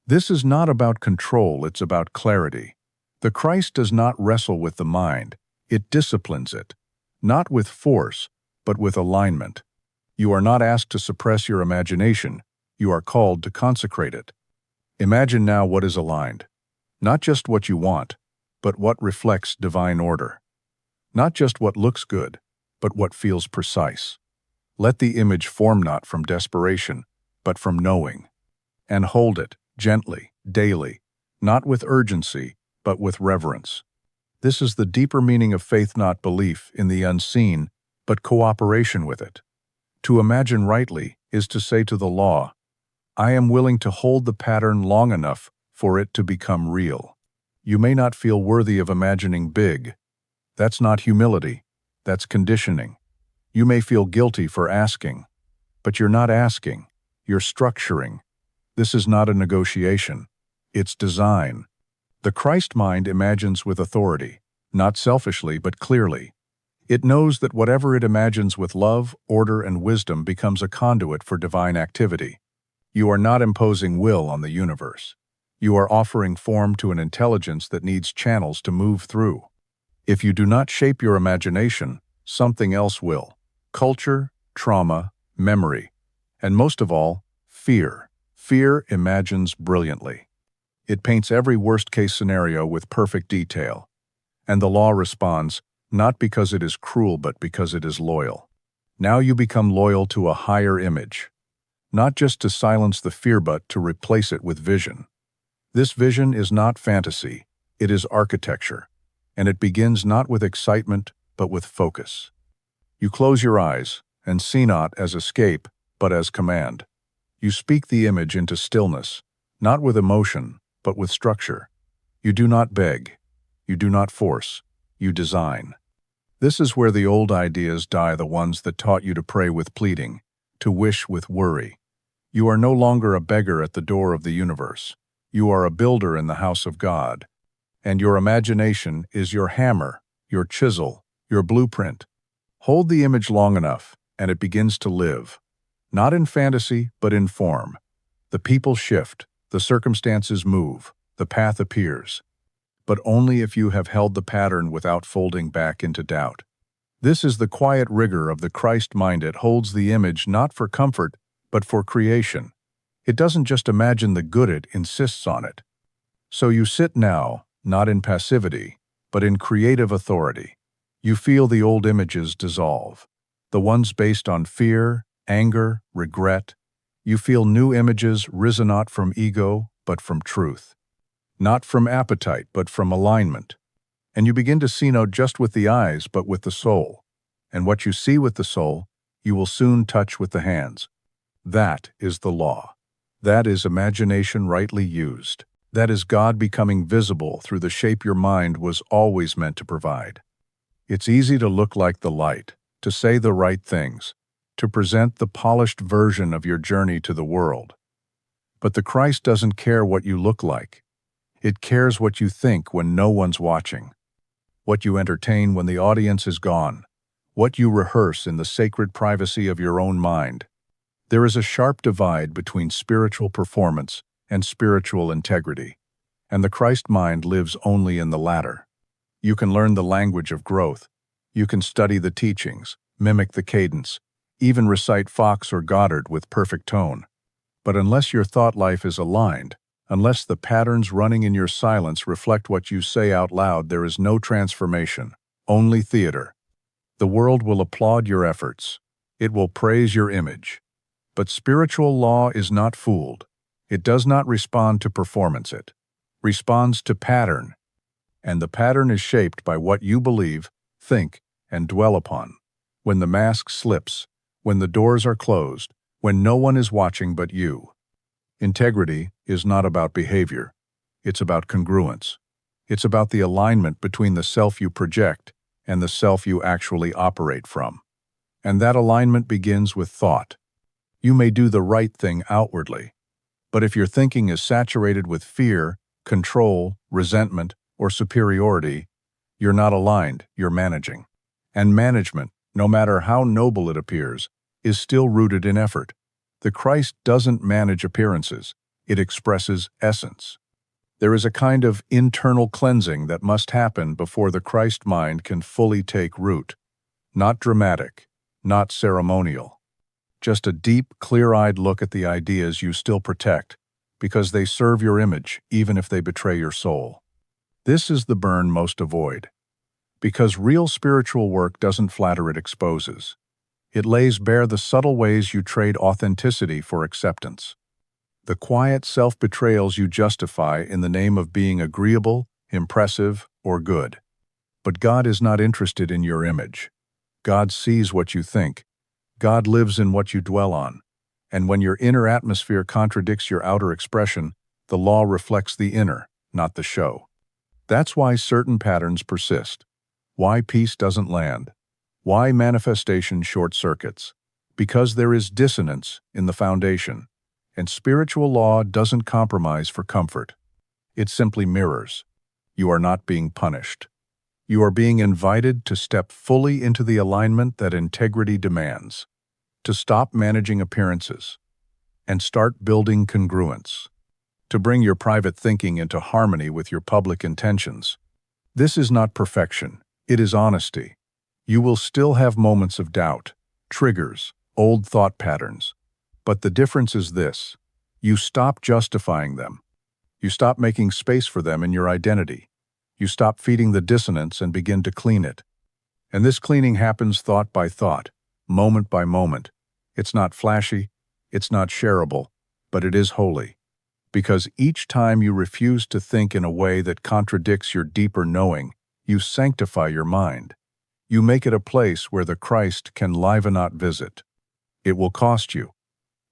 This is not about control, it's about clarity. The Christ does not wrestle with the mind, it disciplines it. Not with force, but with alignment. You are not asked to suppress your imagination, you are called to consecrate it. Imagine now what is aligned. Not just what you want, but what reflects divine order. Not just what looks good, but what feels precise. Let the image form not from desperation, but from knowing. And hold it, gently, daily, not with urgency, but with reverence. This is the deeper meaning of faith, not belief in the unseen, but cooperation with it. To imagine rightly is to say to the law, I am willing to hold the pattern long enough for it to become real. You may not feel worthy of imagining big. That's not humility, that's conditioning. You may feel guilty for asking, but you're not asking, you're structuring. This is not a negotiation, it's design. The Christ mind imagines with authority, not selfishly but clearly. It knows that whatever it imagines with love, order, and wisdom becomes a conduit for divine activity. You are not imposing will on the universe. You are offering form to an intelligence that needs channels to move through. If you do not shape your imagination, something else will. Culture, trauma, memory, and most of all, fear. Fear imagines brilliantly. It paints every worst-case scenario with perfect detail. And the law responds, not because it is cruel, but because it is loyal. Now you become loyal to a higher image. Not just to silence the fear, but to replace it with vision. This vision is not fantasy, it is architecture. And it begins not with excitement, but with focus. You close your eyes and see not as escape, but as command. You speak the image into stillness, not with emotion, but with structure. You do not beg. You do not force. You design. This is where the old ideas die, the ones that taught you to pray with pleading, to wish with worry. You are no longer a beggar at the door of the universe. You are a builder in the house of God. And your imagination is your hammer, your chisel, your blueprint. Hold the image long enough, and it begins to live. Not in fantasy, but in form. The people shift, the circumstances move, the path appears. But only if you have held the pattern without folding back into doubt. This is the quiet rigor of the Christ mind. It holds the image not for comfort, but for creation. It doesn't just imagine the good, it insists on it. So you sit now, not in passivity, but in creative authority. You feel the old images dissolve, the ones based on fear, anger, regret. You feel new images risen not from ego, but from truth. Not from appetite, but from alignment. And you begin to see not just with the eyes, but with the soul. And what you see with the soul, you will soon touch with the hands. That is the law. That is imagination rightly used. That is God becoming visible through the shape your mind was always meant to provide. It's easy to look like the light, to say the right things, to present the polished version of your journey to the world. But the Christ doesn't care what you look like. It cares what you think when no one's watching, what you entertain when the audience is gone, what you rehearse in the sacred privacy of your own mind. There is a sharp divide between spiritual performance and spiritual integrity, and the Christ mind lives only in the latter. You can learn the language of growth. You can study the teachings, mimic the cadence, even recite Fox or Goddard with perfect tone. But unless your thought life is aligned, Unless the patterns running in your silence reflect what you say out loud, there is no transformation, only theater. The world will applaud your efforts. It will praise your image. But spiritual law is not fooled. It does not respond to performance, it responds to pattern. And the pattern is shaped by what you believe, think, and dwell upon. When the mask slips, when the doors are closed, when no one is watching but you. Integrity is not about behavior. It's about congruence. It's about the alignment between the self you project and the self you actually operate from. And that alignment begins with thought. You may do the right thing outwardly, but if your thinking is saturated with fear, control, resentment, or superiority, you're not aligned, you're managing. And management, no matter how noble it appears, is still rooted in effort. The Christ doesn't manage appearances, it expresses essence. There is a kind of internal cleansing that must happen before the Christ mind can fully take root. Not dramatic, not ceremonial. Just a deep, clear-eyed look at the ideas you still protect, because they serve your image, even if they betray your soul. This is the burn most avoid. Because real spiritual work doesn't flatter, it exposes. It lays bare the subtle ways you trade authenticity for acceptance. The quiet self-betrayals you justify in the name of being agreeable, impressive, or good. But God is not interested in your image. God sees what you think. God lives in what you dwell on. And when your inner atmosphere contradicts your outer expression, the law reflects the inner, not the show. That's why certain patterns persist. Why peace doesn't land. Why manifestation short-circuits? Because there is dissonance in the foundation, and spiritual law doesn't compromise for comfort. It simply mirrors. You are not being punished. You are being invited to step fully into the alignment that integrity demands, to stop managing appearances, and start building congruence, to bring your private thinking into harmony with your public intentions. This is not perfection, it is honesty. You will still have moments of doubt, triggers, old thought patterns. But the difference is this: you stop justifying them. You stop making space for them in your identity. You stop feeding the dissonance and begin to clean it. And this cleaning happens thought by thought, moment by moment. It's not flashy, it's not shareable, but it is holy. Because each time you refuse to think in a way that contradicts your deeper knowing, you sanctify your mind. You make it a place where the Christ can live and not visit. It will cost you.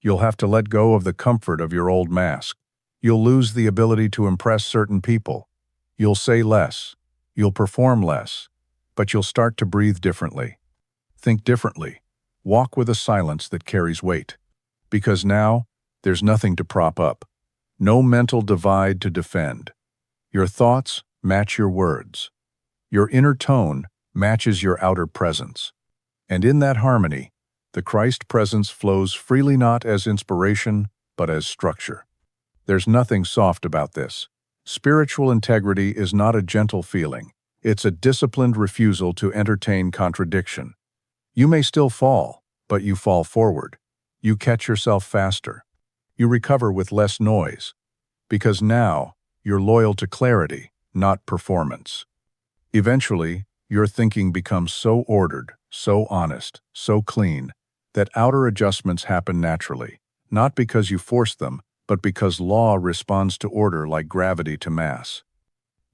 You'll have to let go of the comfort of your old mask. You'll lose the ability to impress certain people. You'll say less. You'll perform less. But you'll start to breathe differently. Think differently. Walk with a silence that carries weight. Because now, there's nothing to prop up. No mental divide to defend. Your thoughts match your words. Your inner tone matches your outer presence. And in that harmony, the Christ presence flows freely, not as inspiration, but as structure. There's nothing soft about this. Spiritual integrity is not a gentle feeling. It's a disciplined refusal to entertain contradiction. You may still fall, but you fall forward. You catch yourself faster. You recover with less noise. Because now, you're loyal to clarity, not performance. Eventually, your thinking becomes so ordered, so honest, so clean, that outer adjustments happen naturally, not because you force them, but because law responds to order like gravity to mass.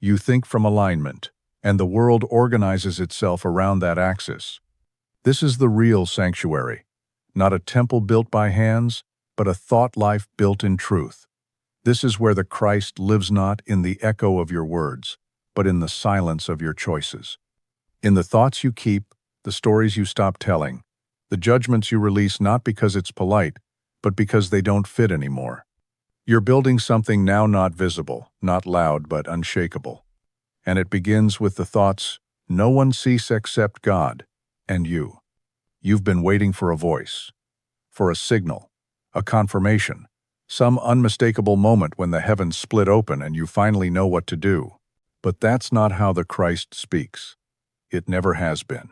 You think from alignment, and the world organizes itself around that axis. This is the real sanctuary, not a temple built by hands, but a thought life built in truth. This is where the Christ lives, not in the echo of your words, but in the silence of your choices. In the thoughts you keep, the stories you stop telling, the judgments you release, not because it's polite, but because they don't fit anymore. You're building something now not visible, not loud, but unshakable. And it begins with the thoughts, no one sees except God, and you. You've been waiting for a voice, for a signal, a confirmation, some unmistakable moment when the heavens split open and you finally know what to do. But that's not how the Christ speaks. It never has been.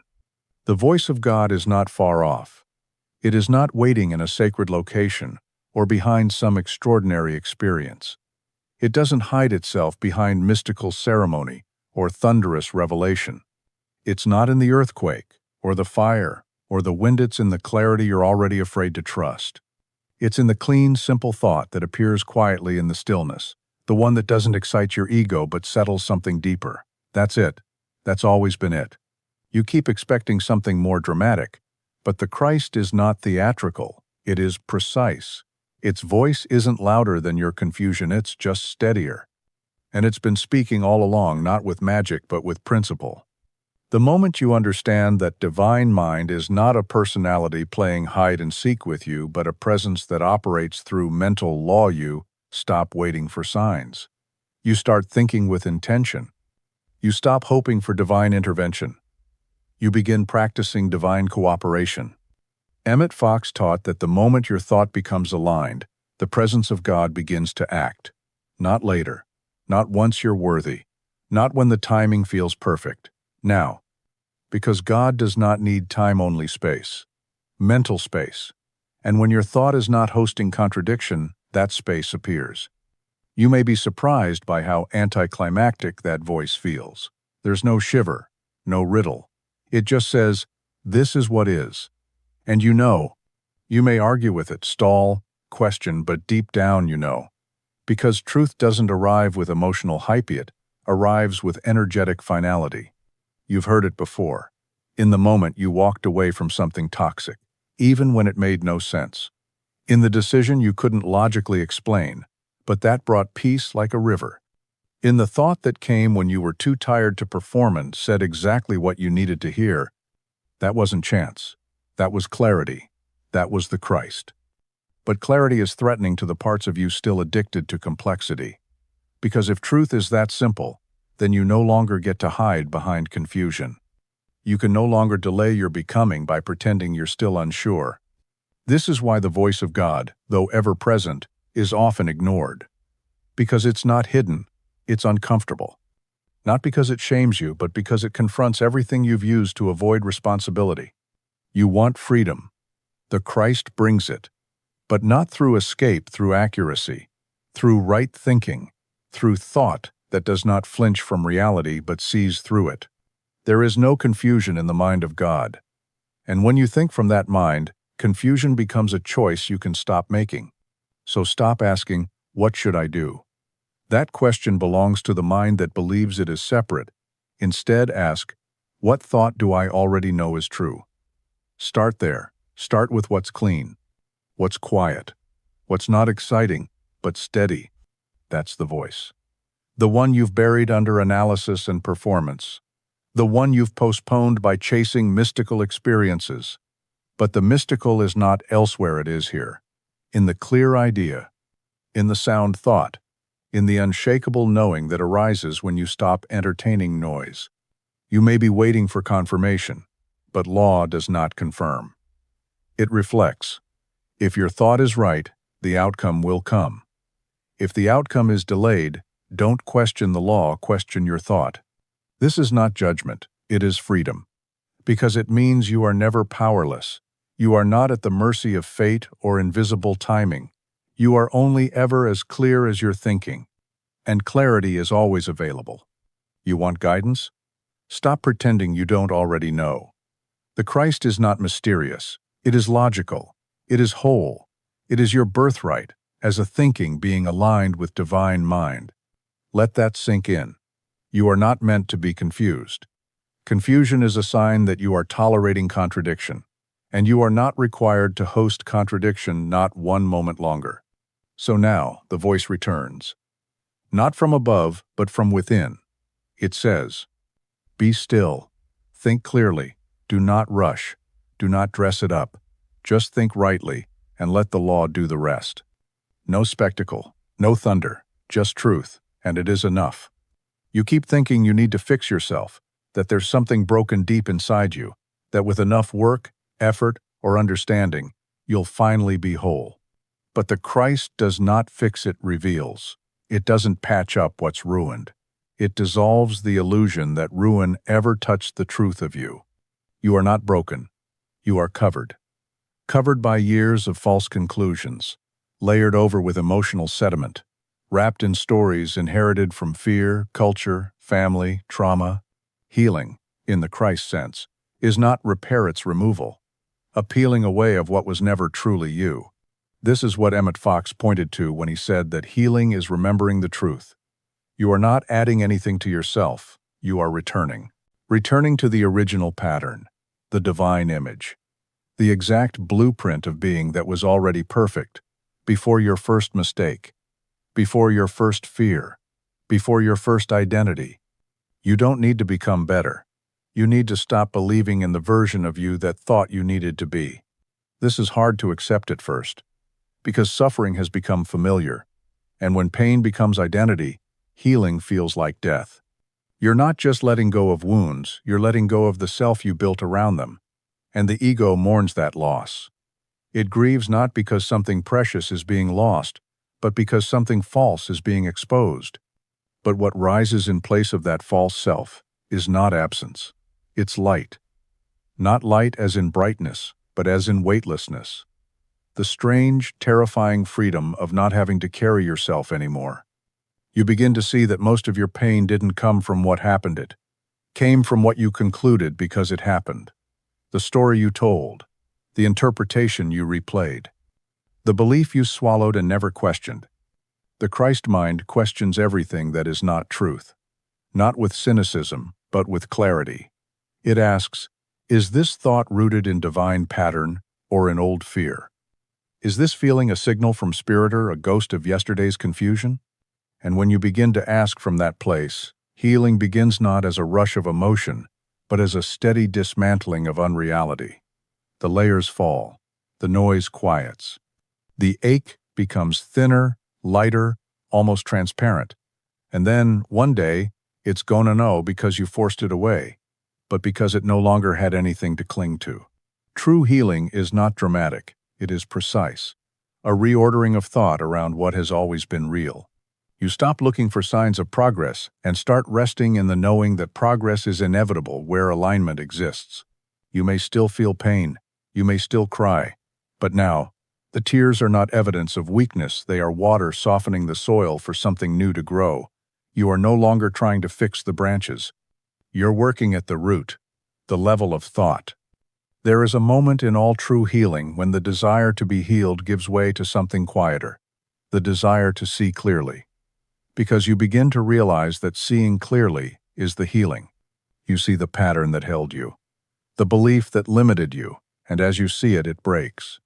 The voice of God is not far off. It is not waiting in a sacred location or behind some extraordinary experience. It doesn't hide itself behind mystical ceremony or thunderous revelation. It's not in the earthquake, or the fire, or the wind. It's in the clarity you're already afraid to trust. It's in the clean, simple thought that appears quietly in the stillness, the one that doesn't excite your ego but settles something deeper. That's it. That's always been it. You keep expecting something more dramatic, but the Christ is not theatrical. It is precise. Its voice isn't louder than your confusion, it's just steadier. And it's been speaking all along, not with magic but with principle. The moment you understand that divine mind is not a personality playing hide and seek with you, but a presence that operates through mental law, you stop waiting for signs. You start thinking with intention. You stop hoping for divine intervention. You begin practicing divine cooperation. Emmet Fox taught that the moment your thought becomes aligned, the presence of God begins to act. Not later, not once you're worthy, not when the timing feels perfect. Now, because God does not need time-only space, mental space. And when your thought is not hosting contradiction, that space appears. You may be surprised by how anticlimactic that voice feels. There's no shiver, no riddle. It just says, "This is what is." And you know. You may argue with it, stall, question, but deep down you know. Because truth doesn't arrive with emotional hype, it arrives with energetic finality. You've heard it before. In the moment you walked away from something toxic, even when it made no sense. In the decision you couldn't logically explain, but that brought peace like a river. In the thought that came when you were too tired to perform and said exactly what you needed to hear. That wasn't chance. That was clarity. That was the Christ. But clarity is threatening to the parts of you still addicted to complexity. Because if truth is that simple, then you no longer get to hide behind confusion. You can no longer delay your becoming by pretending you're still unsure. This is why the voice of God, though ever present, is often ignored. Because it's not hidden, it's uncomfortable. Not because it shames you, but because it confronts everything you've used to avoid responsibility. You want freedom. The Christ brings it. But not through escape, through accuracy, through right thinking, through thought that does not flinch from reality but sees through it. There is no confusion in the mind of God. And when you think from that mind, confusion becomes a choice you can stop making. So stop asking, "What should I do?" That question belongs to the mind that believes it is separate. Instead ask, "What thought do I already know is true?" Start there. Start with what's clean, what's quiet, what's not exciting, but steady. That's the voice. The one you've buried under analysis and performance. The one you've postponed by chasing mystical experiences. But the mystical is not elsewhere, it is here. In the clear idea, in the sound thought, in the unshakable knowing that arises when you stop entertaining noise. You may be waiting for confirmation, but law does not confirm. It reflects. If your thought is right, the outcome will come. If the outcome is delayed, don't question the law, question your thought. This is not judgment, it is freedom. Because it means you are never powerless. You are not at the mercy of fate or invisible timing. You are only ever as clear as your thinking. And clarity is always available. You want guidance? Stop pretending you don't already know. The Christ is not mysterious. It is logical. It is whole. It is your birthright, as a thinking being aligned with divine mind. Let that sink in. You are not meant to be confused. Confusion is a sign that you are tolerating contradiction, and you are not required to host contradiction not one moment longer. So now, the voice returns. Not from above, but from within. It says, "Be still. Think clearly. Do not rush. Do not dress it up. Just think rightly, and let the law do the rest." No spectacle, no thunder, just truth, and it is enough. You keep thinking you need to fix yourself, that there's something broken deep inside you, that with enough work, effort, or understanding, you'll finally be whole. But the Christ does not fix, it reveals. It doesn't patch up what's ruined. It dissolves the illusion that ruin ever touched the truth of you. You are not broken. You are covered. Covered by years of false conclusions, layered over with emotional sediment. wrapped in stories inherited from fear, culture, family, trauma. Healing, in the Christ sense, is not repair, it's removal, a peeling away of what was never truly you. This is what Emmet Fox pointed to when he said that healing is remembering the truth. You are not adding anything to yourself, you are returning. Returning to the original pattern, the divine image, the exact blueprint of being that was already perfect, before your first mistake, before your first fear, before your first identity. You don't need to become better. You need to stop believing in the version of you that thought you needed to be. This is hard to accept at first, because suffering has become familiar, and when pain becomes identity, healing feels like death. You're not just letting go of wounds, you're letting go of the self you built around them, and the ego mourns that loss. It grieves not because something precious is being lost, but because something false is being exposed. But what rises in place of that false self is not absence. It's light. Not light as in brightness, but as in weightlessness. The strange, terrifying freedom of not having to carry yourself anymore. You begin to see that most of your pain didn't come from what happened, it came from what you concluded because it happened. The story you told, the interpretation you replayed, the belief you swallowed and never questioned. The Christ mind questions everything that is not truth, not with cynicism, but with clarity. It asks, is this thought rooted in divine pattern or in old fear? Is this feeling a signal from spirit or a ghost of yesterday's confusion? And when you begin to ask from that place, healing begins not as a rush of emotion, but as a steady dismantling of unreality. The layers fall, the noise quiets. The ache becomes thinner, lighter, almost transparent. And then, one day, it's gonna know because you forced it away, but because it no longer had anything to cling to. True healing is not dramatic, it is precise. A reordering of thought around what has always been real. You stop looking for signs of progress and start resting in the knowing that progress is inevitable where alignment exists. You may still feel pain, you may still cry, but now, the tears are not evidence of weakness, they are water softening the soil for something new to grow. You are no longer trying to fix the branches. You're working at the root, the level of thought. There is a moment in all true healing when the desire to be healed gives way to something quieter, the desire to see clearly. Because you begin to realize that seeing clearly is the healing. You see the pattern that held you, the belief that limited you, and as you see it, it breaks.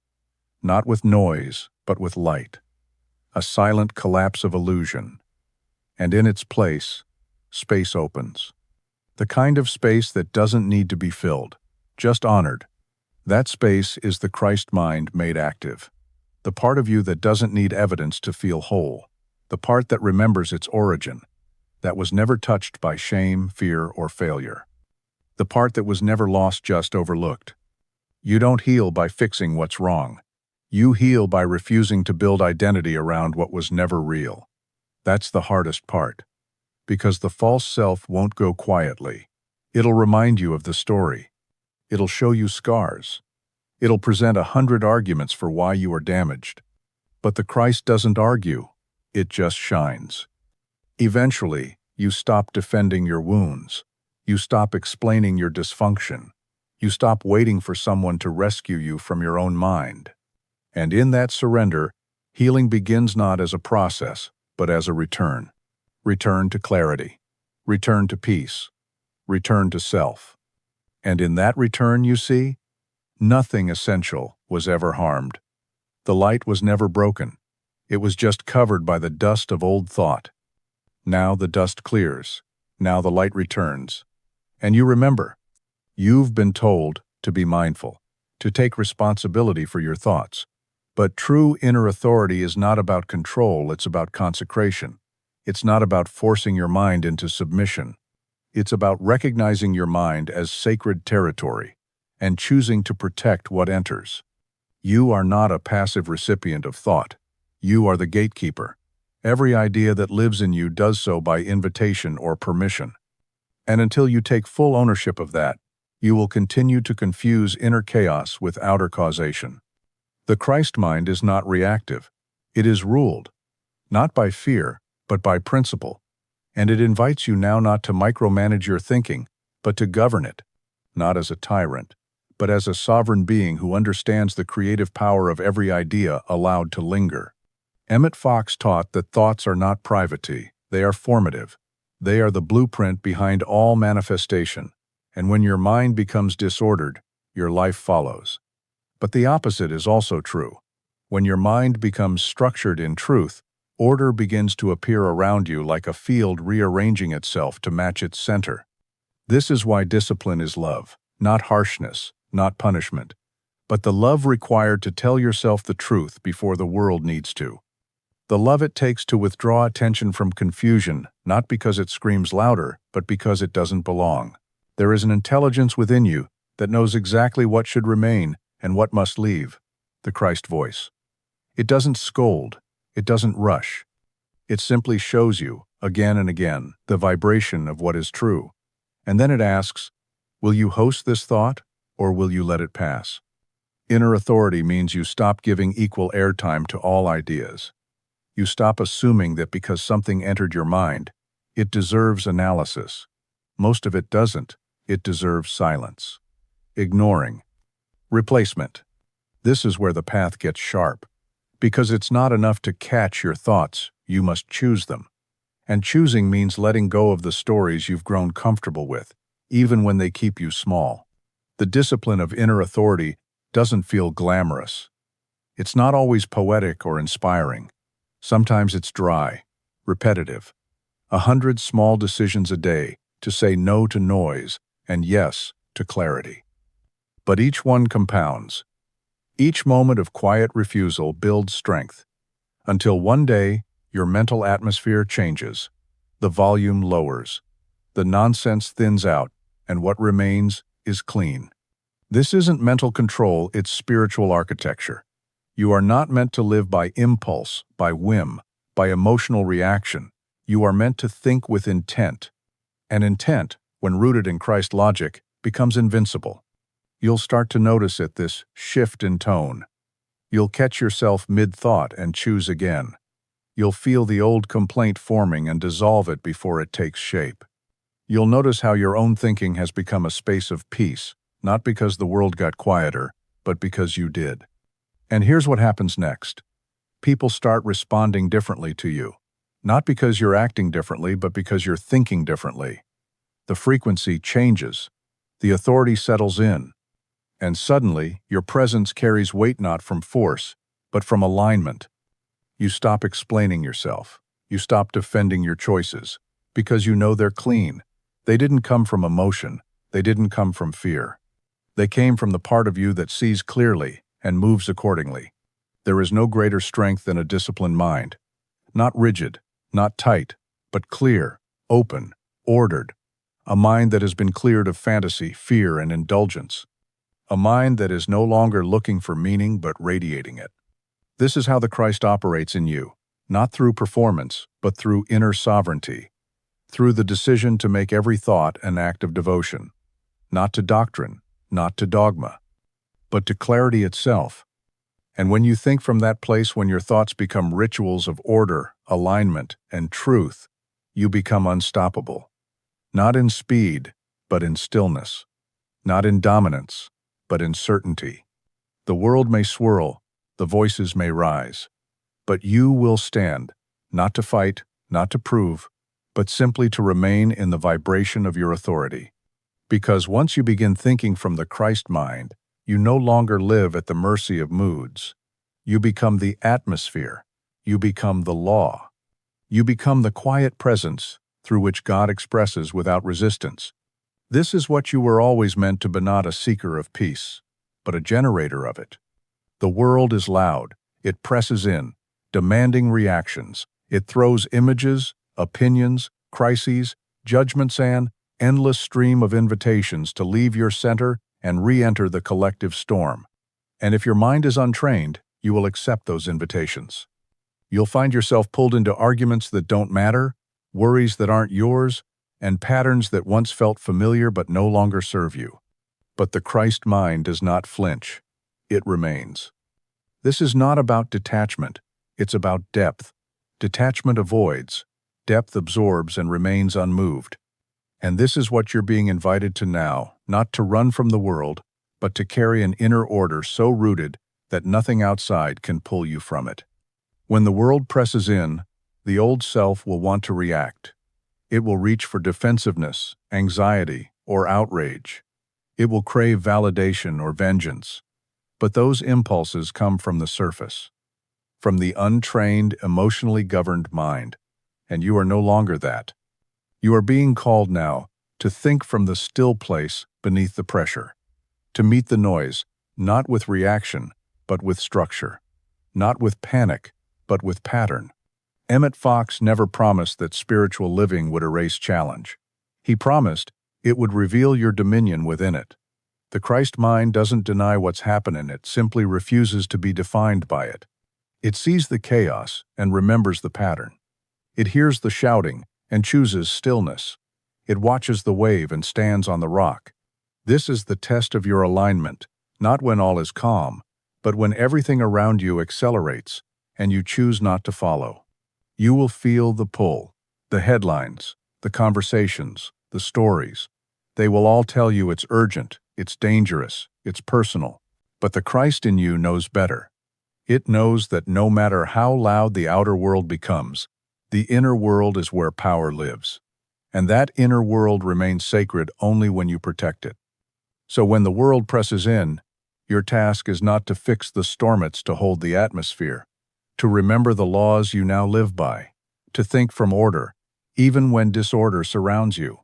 Not with noise, but with light. A silent collapse of illusion. And in its place, space opens. The kind of space that doesn't need to be filled, just honored. That space is the Christ mind made active. The part of you that doesn't need evidence to feel whole. The part that remembers its origin, that was never touched by shame, fear, or failure. The part that was never lost, just overlooked. You don't heal by fixing what's wrong. You heal by refusing to build identity around what was never real. That's the hardest part. Because the false self won't go quietly. It'll remind you of the story. It'll show you scars. It'll present 100 arguments for why you are damaged. But the Christ doesn't argue. It just shines. Eventually, you stop defending your wounds. You stop explaining your dysfunction. You stop waiting for someone to rescue you from your own mind. And in that surrender, healing begins not as a process, but as a return. Return to clarity. Return to peace. Return to self. And in that return, you see, nothing essential was ever harmed. The light was never broken. It was just covered by the dust of old thought. Now the dust clears. Now the light returns. And you remember, you've been told to be mindful, to take responsibility for your thoughts. But true inner authority is not about control, it's about consecration. It's not about forcing your mind into submission. It's about recognizing your mind as sacred territory and choosing to protect what enters. You are not a passive recipient of thought. You are the gatekeeper. Every idea that lives in you does so by invitation or permission. And until you take full ownership of that, you will continue to confuse inner chaos with outer causation. The Christ mind is not reactive. It is ruled. not by fear, but by principle. And it invites you now not to micromanage your thinking, but to govern it, not as a tyrant, but as a sovereign being who understands the creative power of every idea allowed to linger. Emmet Fox taught that thoughts are not private, they are formative. They are the blueprint behind all manifestation, and when your mind becomes disordered, your life follows. But the opposite is also true. When your mind becomes structured in truth, order begins to appear around you like a field rearranging itself to match its center. This is why discipline is love, not harshness, not punishment, but the love required to tell yourself the truth before the world needs to. The love it takes to withdraw attention from confusion, not because it screams louder, but because it doesn't belong. There is an intelligence within you that knows exactly what should remain and what must leave. The Christ voice. It doesn't scold. It doesn't rush. It simply shows you, again and again, the vibration of what is true. And then it asks, will you host this thought, or will you let it pass? Inner authority means you stop giving equal airtime to all ideas. You stop assuming that because something entered your mind, it deserves analysis. Most of it doesn't. It deserves silence. Ignoring. Replacement. This is where the path gets sharp. Because it's not enough to catch your thoughts, you must choose them. And choosing means letting go of the stories you've grown comfortable with, even when they keep you small. The discipline of inner authority doesn't feel glamorous. It's not always poetic or inspiring. Sometimes it's dry, repetitive. 100 small decisions a day to say no to noise and yes to clarity. But each one compounds. Each moment of quiet refusal builds strength, until one day your mental atmosphere changes, the volume lowers, the nonsense thins out, and what remains is clean. This isn't mental control, it's spiritual architecture. You are not meant to live by impulse, by whim, by emotional reaction. You are meant to think with intent. And intent, when rooted in Christ logic, becomes invincible. You'll start to notice it, this shift in tone. You'll catch yourself mid-thought and choose again. You'll feel the old complaint forming and dissolve it before it takes shape. You'll notice how your own thinking has become a space of peace, not because the world got quieter, but because you did. And here's what happens next. People start responding differently to you. Not because you're acting differently, but because you're thinking differently. The frequency changes. The authority settles in. And suddenly, your presence carries weight not from force, but from alignment. You stop explaining yourself. You stop defending your choices, because you know they're clean. They didn't come from emotion. They didn't come from fear. They came from the part of you that sees clearly and moves accordingly. There is no greater strength than a disciplined mind. Not rigid, not tight, but clear, open, ordered. A mind that has been cleared of fantasy, fear, and indulgence. A mind that is no longer looking for meaning but radiating it. This is how the Christ operates in you, not through performance, but through inner sovereignty. Through the decision to make every thought an act of devotion. Not to doctrine, not to dogma, but to clarity itself. And when you think from that place, when your thoughts become rituals of order, alignment, and truth, you become unstoppable. Not in speed, but in stillness. Not in dominance, but in certainty. The world may swirl, the voices may rise, but you will stand, not to fight, not to prove, but simply to remain in the vibration of your authority. Because once you begin thinking from the Christ mind, you no longer live at the mercy of moods. You become the atmosphere. You become the law. You become the quiet presence through which God expresses without resistance. This is what you were always meant to be, not a seeker of peace, but a generator of it. The world is loud. It presses in, demanding reactions. It throws images, opinions, crises, judgments, and endless stream of invitations to leave your center and re-enter the collective storm. And if your mind is untrained, you will accept those invitations. You'll find yourself pulled into arguments that don't matter, worries that aren't yours, and patterns that once felt familiar but no longer serve you. But the Christ mind does not flinch. It remains. This is not about detachment. It's about depth. Detachment avoids, depth absorbs and remains unmoved. And this is what you're being invited to now, not to run from the world, but to carry an inner order so rooted that nothing outside can pull you from it. When the world presses in, the old self will want to react. It will reach for defensiveness, anxiety, or outrage. It will crave validation or vengeance. But those impulses come from the surface, from the untrained, emotionally governed mind, and you are no longer that. You are being called now to think from the still place beneath the pressure, to meet the noise, not with reaction, but with structure, not with panic, but with pattern. Emmet Fox never promised that spiritual living would erase challenge. He promised it would reveal your dominion within it. The Christ mind doesn't deny what's happening, it simply refuses to be defined by it. It sees the chaos and remembers the pattern. It hears the shouting and chooses stillness. It watches the wave and stands on the rock. This is the test of your alignment, not when all is calm, but when everything around you accelerates and you choose not to follow. You will feel the pull, the headlines, the conversations, the stories. They will all tell you it's urgent, it's dangerous, it's personal. But the Christ in you knows better. It knows that no matter how loud the outer world becomes, the inner world is where power lives. And that inner world remains sacred only when you protect it. So when the world presses in, your task is not to fix the storm, it's to hold the atmosphere, to remember the laws you now live by, to think from order, even when disorder surrounds you.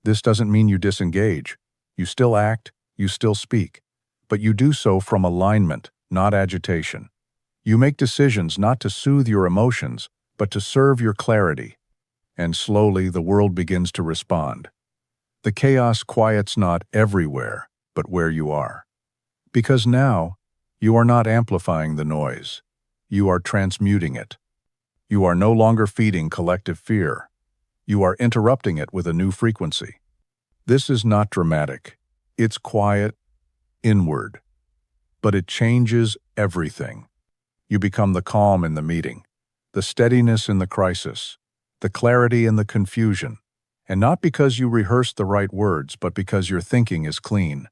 This doesn't mean you disengage. You still act, you still speak, but you do so from alignment, not agitation. You make decisions not to soothe your emotions, but to serve your clarity. And slowly the world begins to respond. The chaos quiets not everywhere, but where you are. Because now, you are not amplifying the noise. You are transmuting it. You are no longer feeding collective fear. You are interrupting it with a new frequency. This is not dramatic. It's quiet, inward. But it changes everything. You become the calm in the meeting, the steadiness in the crisis, the clarity in the confusion, and not because you rehearsed the right words, but because your thinking is clean.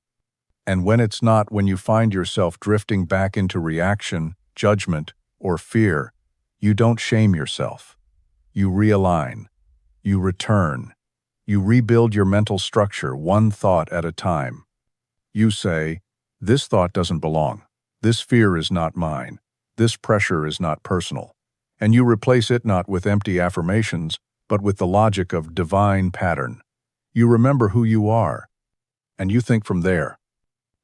And when it's not, when you find yourself drifting back into reaction, judgment, or fear, you don't shame yourself. You realign. You return. You rebuild your mental structure one thought at a time. You say, this thought doesn't belong. This fear is not mine. This pressure is not personal. And you replace it not with empty affirmations, but with the logic of divine pattern. You remember who you are, and you think from there.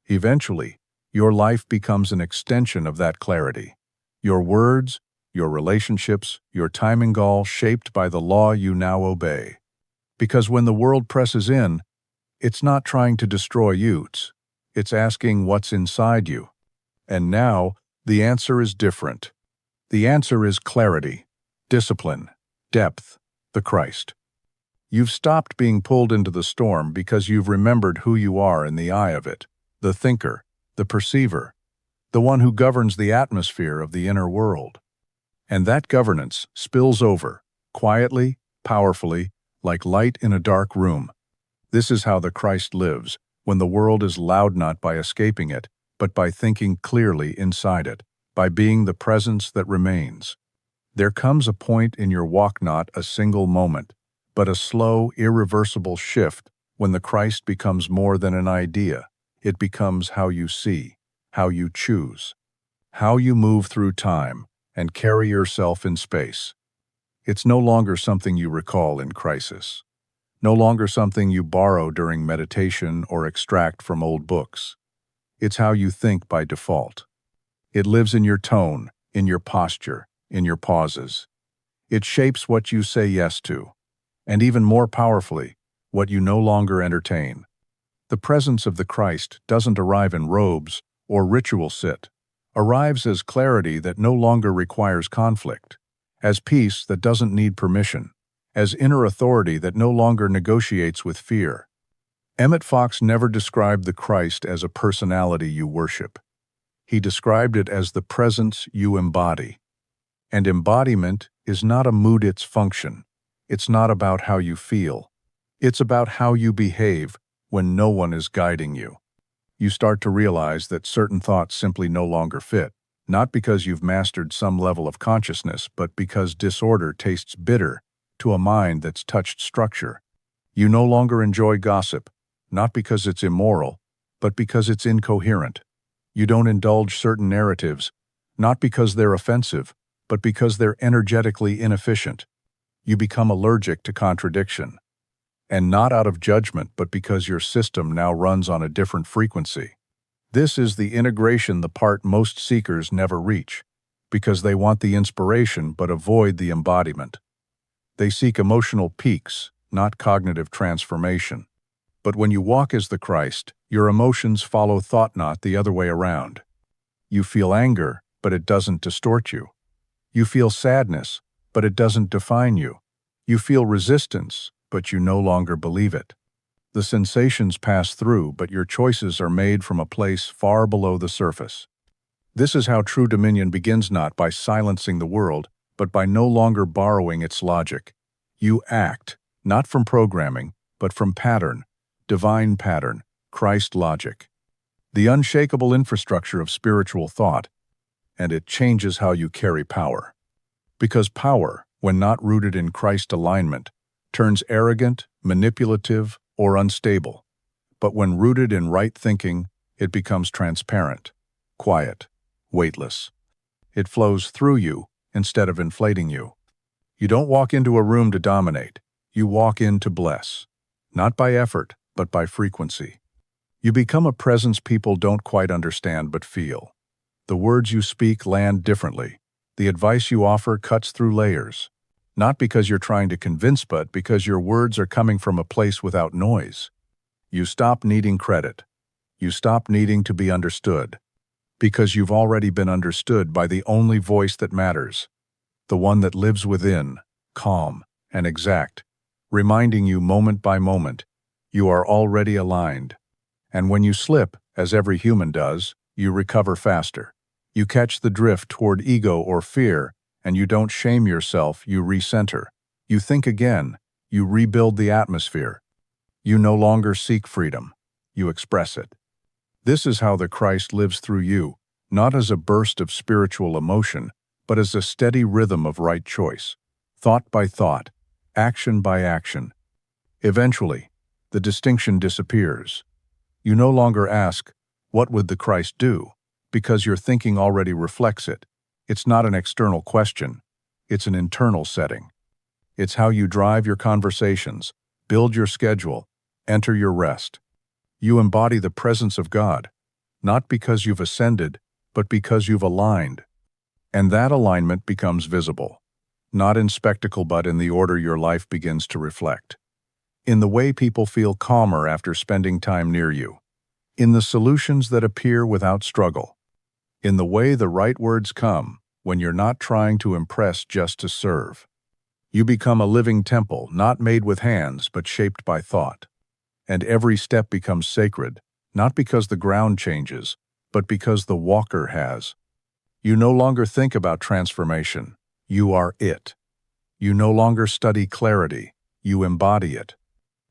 Eventually, your life becomes an extension of that clarity. Your words, your relationships, your timing all shaped by the law you now obey. Because when the world presses in, it's not trying to destroy you, it's asking what's inside you. And now, the answer is different. The answer is clarity, discipline, depth, the Christ. You've stopped being pulled into the storm because you've remembered who you are in the eye of it, the thinker, the perceiver, the one who governs the atmosphere of the inner world. And that governance spills over, quietly, powerfully, like light in a dark room. This is how the Christ lives, when the world is loud not by escaping it, but by thinking clearly inside it, by being the presence that remains. There comes a point in your walk, not a single moment, but a slow, irreversible shift when the Christ becomes more than an idea. It becomes how you see, how you choose, how you move through time and carry yourself in space. It's no longer something you recall in crisis, no longer something you borrow during meditation or extract from old books. It's how you think by default. It lives in your tone, in your posture, in your pauses. It shapes what you say yes to, and even more powerfully, what you no longer entertain. The presence of the Christ doesn't arrive in robes or ritual sit, arrives as clarity that no longer requires conflict, as peace that doesn't need permission, as inner authority that no longer negotiates with fear. Emmet Fox never described the Christ as a personality you worship. He described it as the presence you embody. And embodiment is not a mood, it's function. It's not about how you feel. It's about how you behave when no one is guiding you. You start to realize that certain thoughts simply no longer fit, not because you've mastered some level of consciousness, but because disorder tastes bitter to a mind that's touched structure. You no longer enjoy gossip, not because it's immoral, but because it's incoherent. You don't indulge certain narratives, not because they're offensive, but because they're energetically inefficient. You become allergic to contradiction. And not out of judgment, but because your system now runs on a different frequency. This is the integration, the part most seekers never reach, because they want the inspiration but avoid the embodiment. They seek emotional peaks, not cognitive transformation. But when you walk as the Christ, your emotions follow thought, not the other way around. You feel anger, but it doesn't distort you. You feel sadness, but it doesn't define you. You feel resistance, but you no longer believe it. The sensations pass through, but your choices are made from a place far below the surface. This is how true dominion begins, not by silencing the world, but by no longer borrowing its logic. You act, not from programming, but from pattern, divine pattern, Christ logic. The unshakable infrastructure of spiritual thought, and it changes how you carry power. Because power, when not rooted in Christ alignment, turns arrogant, manipulative, or unstable. But when rooted in right thinking, it becomes transparent, quiet, weightless. It flows through you instead of inflating you. You don't walk into a room to dominate. You walk in to bless, not by effort, but by frequency. You become a presence people don't quite understand but feel. The words you speak land differently. The advice you offer cuts through layers. Not because you're trying to convince, but because your words are coming from a place without noise. You stop needing credit. You stop needing to be understood. Because you've already been understood by the only voice that matters. The one that lives within, calm and exact, reminding you moment by moment, you are already aligned. And when you slip, as every human does, you recover faster. You catch the drift toward ego or fear, and you don't shame yourself, you recenter. You think again, you rebuild the atmosphere. You no longer seek freedom, you express it. This is how the Christ lives through you, not as a burst of spiritual emotion, but as a steady rhythm of right choice, thought by thought, action by action. Eventually, the distinction disappears. You no longer ask, "What would the Christ do?" because your thinking already reflects it. It's not an external question, it's an internal setting. It's how you drive your conversations, build your schedule, enter your rest. You embody the presence of God, not because you've ascended, but because you've aligned. And that alignment becomes visible, not in spectacle but in the order your life begins to reflect. In the way people feel calmer after spending time near you. In the solutions that appear without struggle. In the way the right words come, when you're not trying to impress, just to serve. You become a living temple, not made with hands, but shaped by thought. And every step becomes sacred, not because the ground changes, but because the walker has. You no longer think about transformation, you are it. You no longer study clarity, you embody it.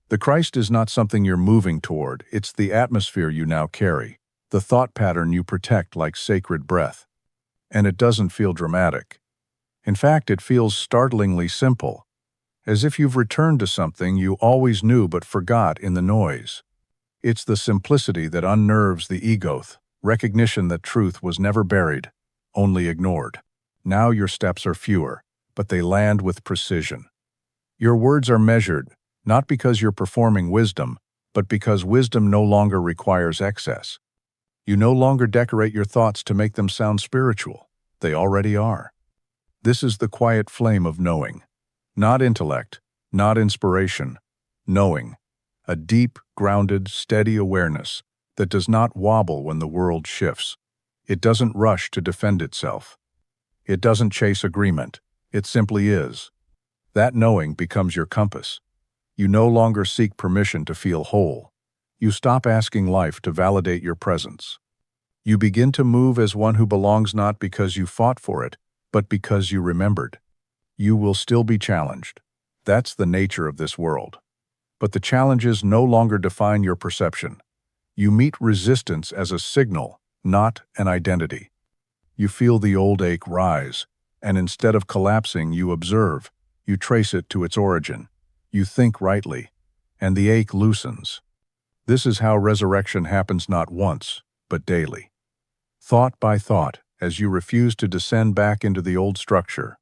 The Christ is not something you're moving toward, it's the atmosphere you now carry. The thought pattern you protect like sacred breath. And it doesn't feel dramatic. In fact, it feels startlingly simple, as if you've returned to something you always knew but forgot in the noise. It's the simplicity that unnerves the ego, recognition that truth was never buried, only ignored. Now your steps are fewer, but they land with precision. Your words are measured, not because you're performing wisdom, but because wisdom no longer requires excess. You no longer decorate your thoughts to make them sound spiritual. They already are. This is the quiet flame of knowing. Not intellect, not inspiration. Knowing. A deep, grounded, steady awareness that does not wobble when the world shifts. It doesn't rush to defend itself. It doesn't chase agreement. It simply is. That knowing becomes your compass. You no longer seek permission to feel whole. You stop asking life to validate your presence. You begin to move as one who belongs, not because you fought for it, but because you remembered. You will still be challenged. That's the nature of this world. But the challenges no longer define your perception. You meet resistance as a signal, not an identity. You feel the old ache rise, and instead of collapsing, you observe. You trace it to its origin. You think rightly, and the ache loosens. This is how resurrection happens not once, but daily. Thought by thought, as you refuse to descend back into the old structure,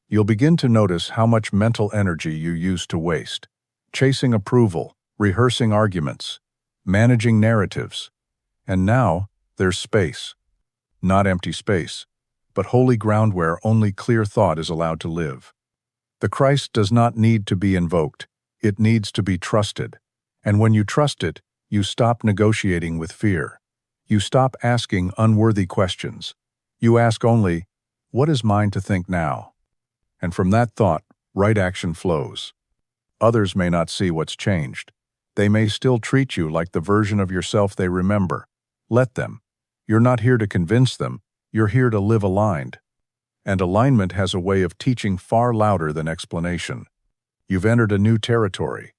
you'll begin to notice how much mental energy you used to waste, chasing approval, rehearsing arguments, managing narratives. And now, there's space. Not empty space, but holy ground where only clear thought is allowed to live. The Christ does not need to be invoked, it needs to be trusted. And when you trust it, you stop negotiating with fear. You stop asking unworthy questions. You ask only, what is mine to think now? And from that thought, right action flows. Others may not see what's changed. They may still treat you like the version of yourself they remember. Let them. You're not here to convince them, you're here to live aligned. And alignment has a way of teaching far louder than explanation. You've entered a new territory.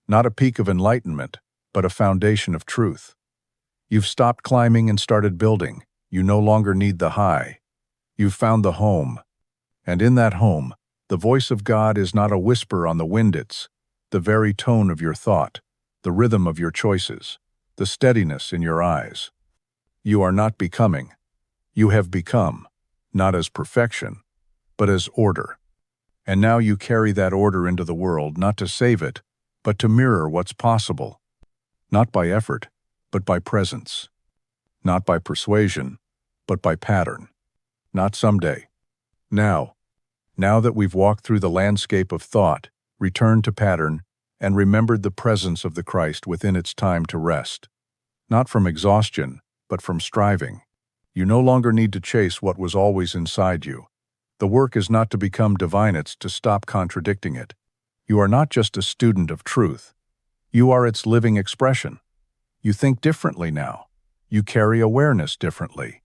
Not a peak of enlightenment, but a foundation of truth. You've stopped climbing and started building. You no longer need the high. You've found the home. And in that home, the voice of God is not a whisper on the wind, it's the very tone of your thought, the rhythm of your choices, the steadiness in your eyes. You are not becoming. You have become, not as perfection, but as order. And now you carry that order into the world, not to save it, but to mirror what's possible. Not by effort, but by presence. Not by persuasion, but by pattern. Not someday. Now. Now that we've walked through the landscape of thought, returned to pattern, and remembered the presence of the Christ within its time to rest. Not from exhaustion, but from striving. You no longer need to chase what was always inside you. The work is not to become divine, it's to stop contradicting it. You are not just a student of truth. You are its living expression. You think differently now. You carry awareness differently.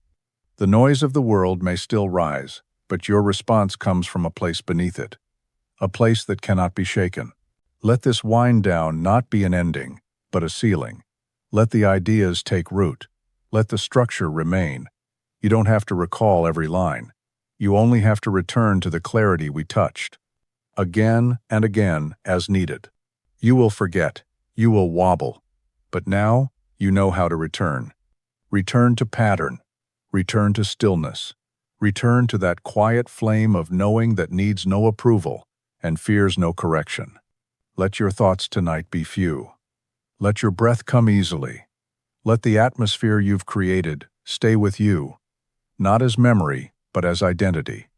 The noise of the world may still rise, but your response comes from a place beneath it, a place that cannot be shaken. Let this wind down not be an ending, but a ceiling. Let the ideas take root. Let the structure remain. You don't have to recall every line. You only have to return to the clarity we touched. Again and again as needed. You will forget. You will wobble. But now, you know how to return. Return to pattern. Return to stillness. Return to that quiet flame of knowing that needs no approval and fears no correction. Let your thoughts tonight be few. Let your breath come easily. Let the atmosphere you've created stay with you, not as memory, but as identity.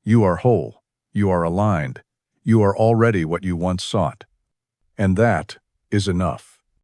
You are whole. You are aligned. You are already what you once sought. And that is enough.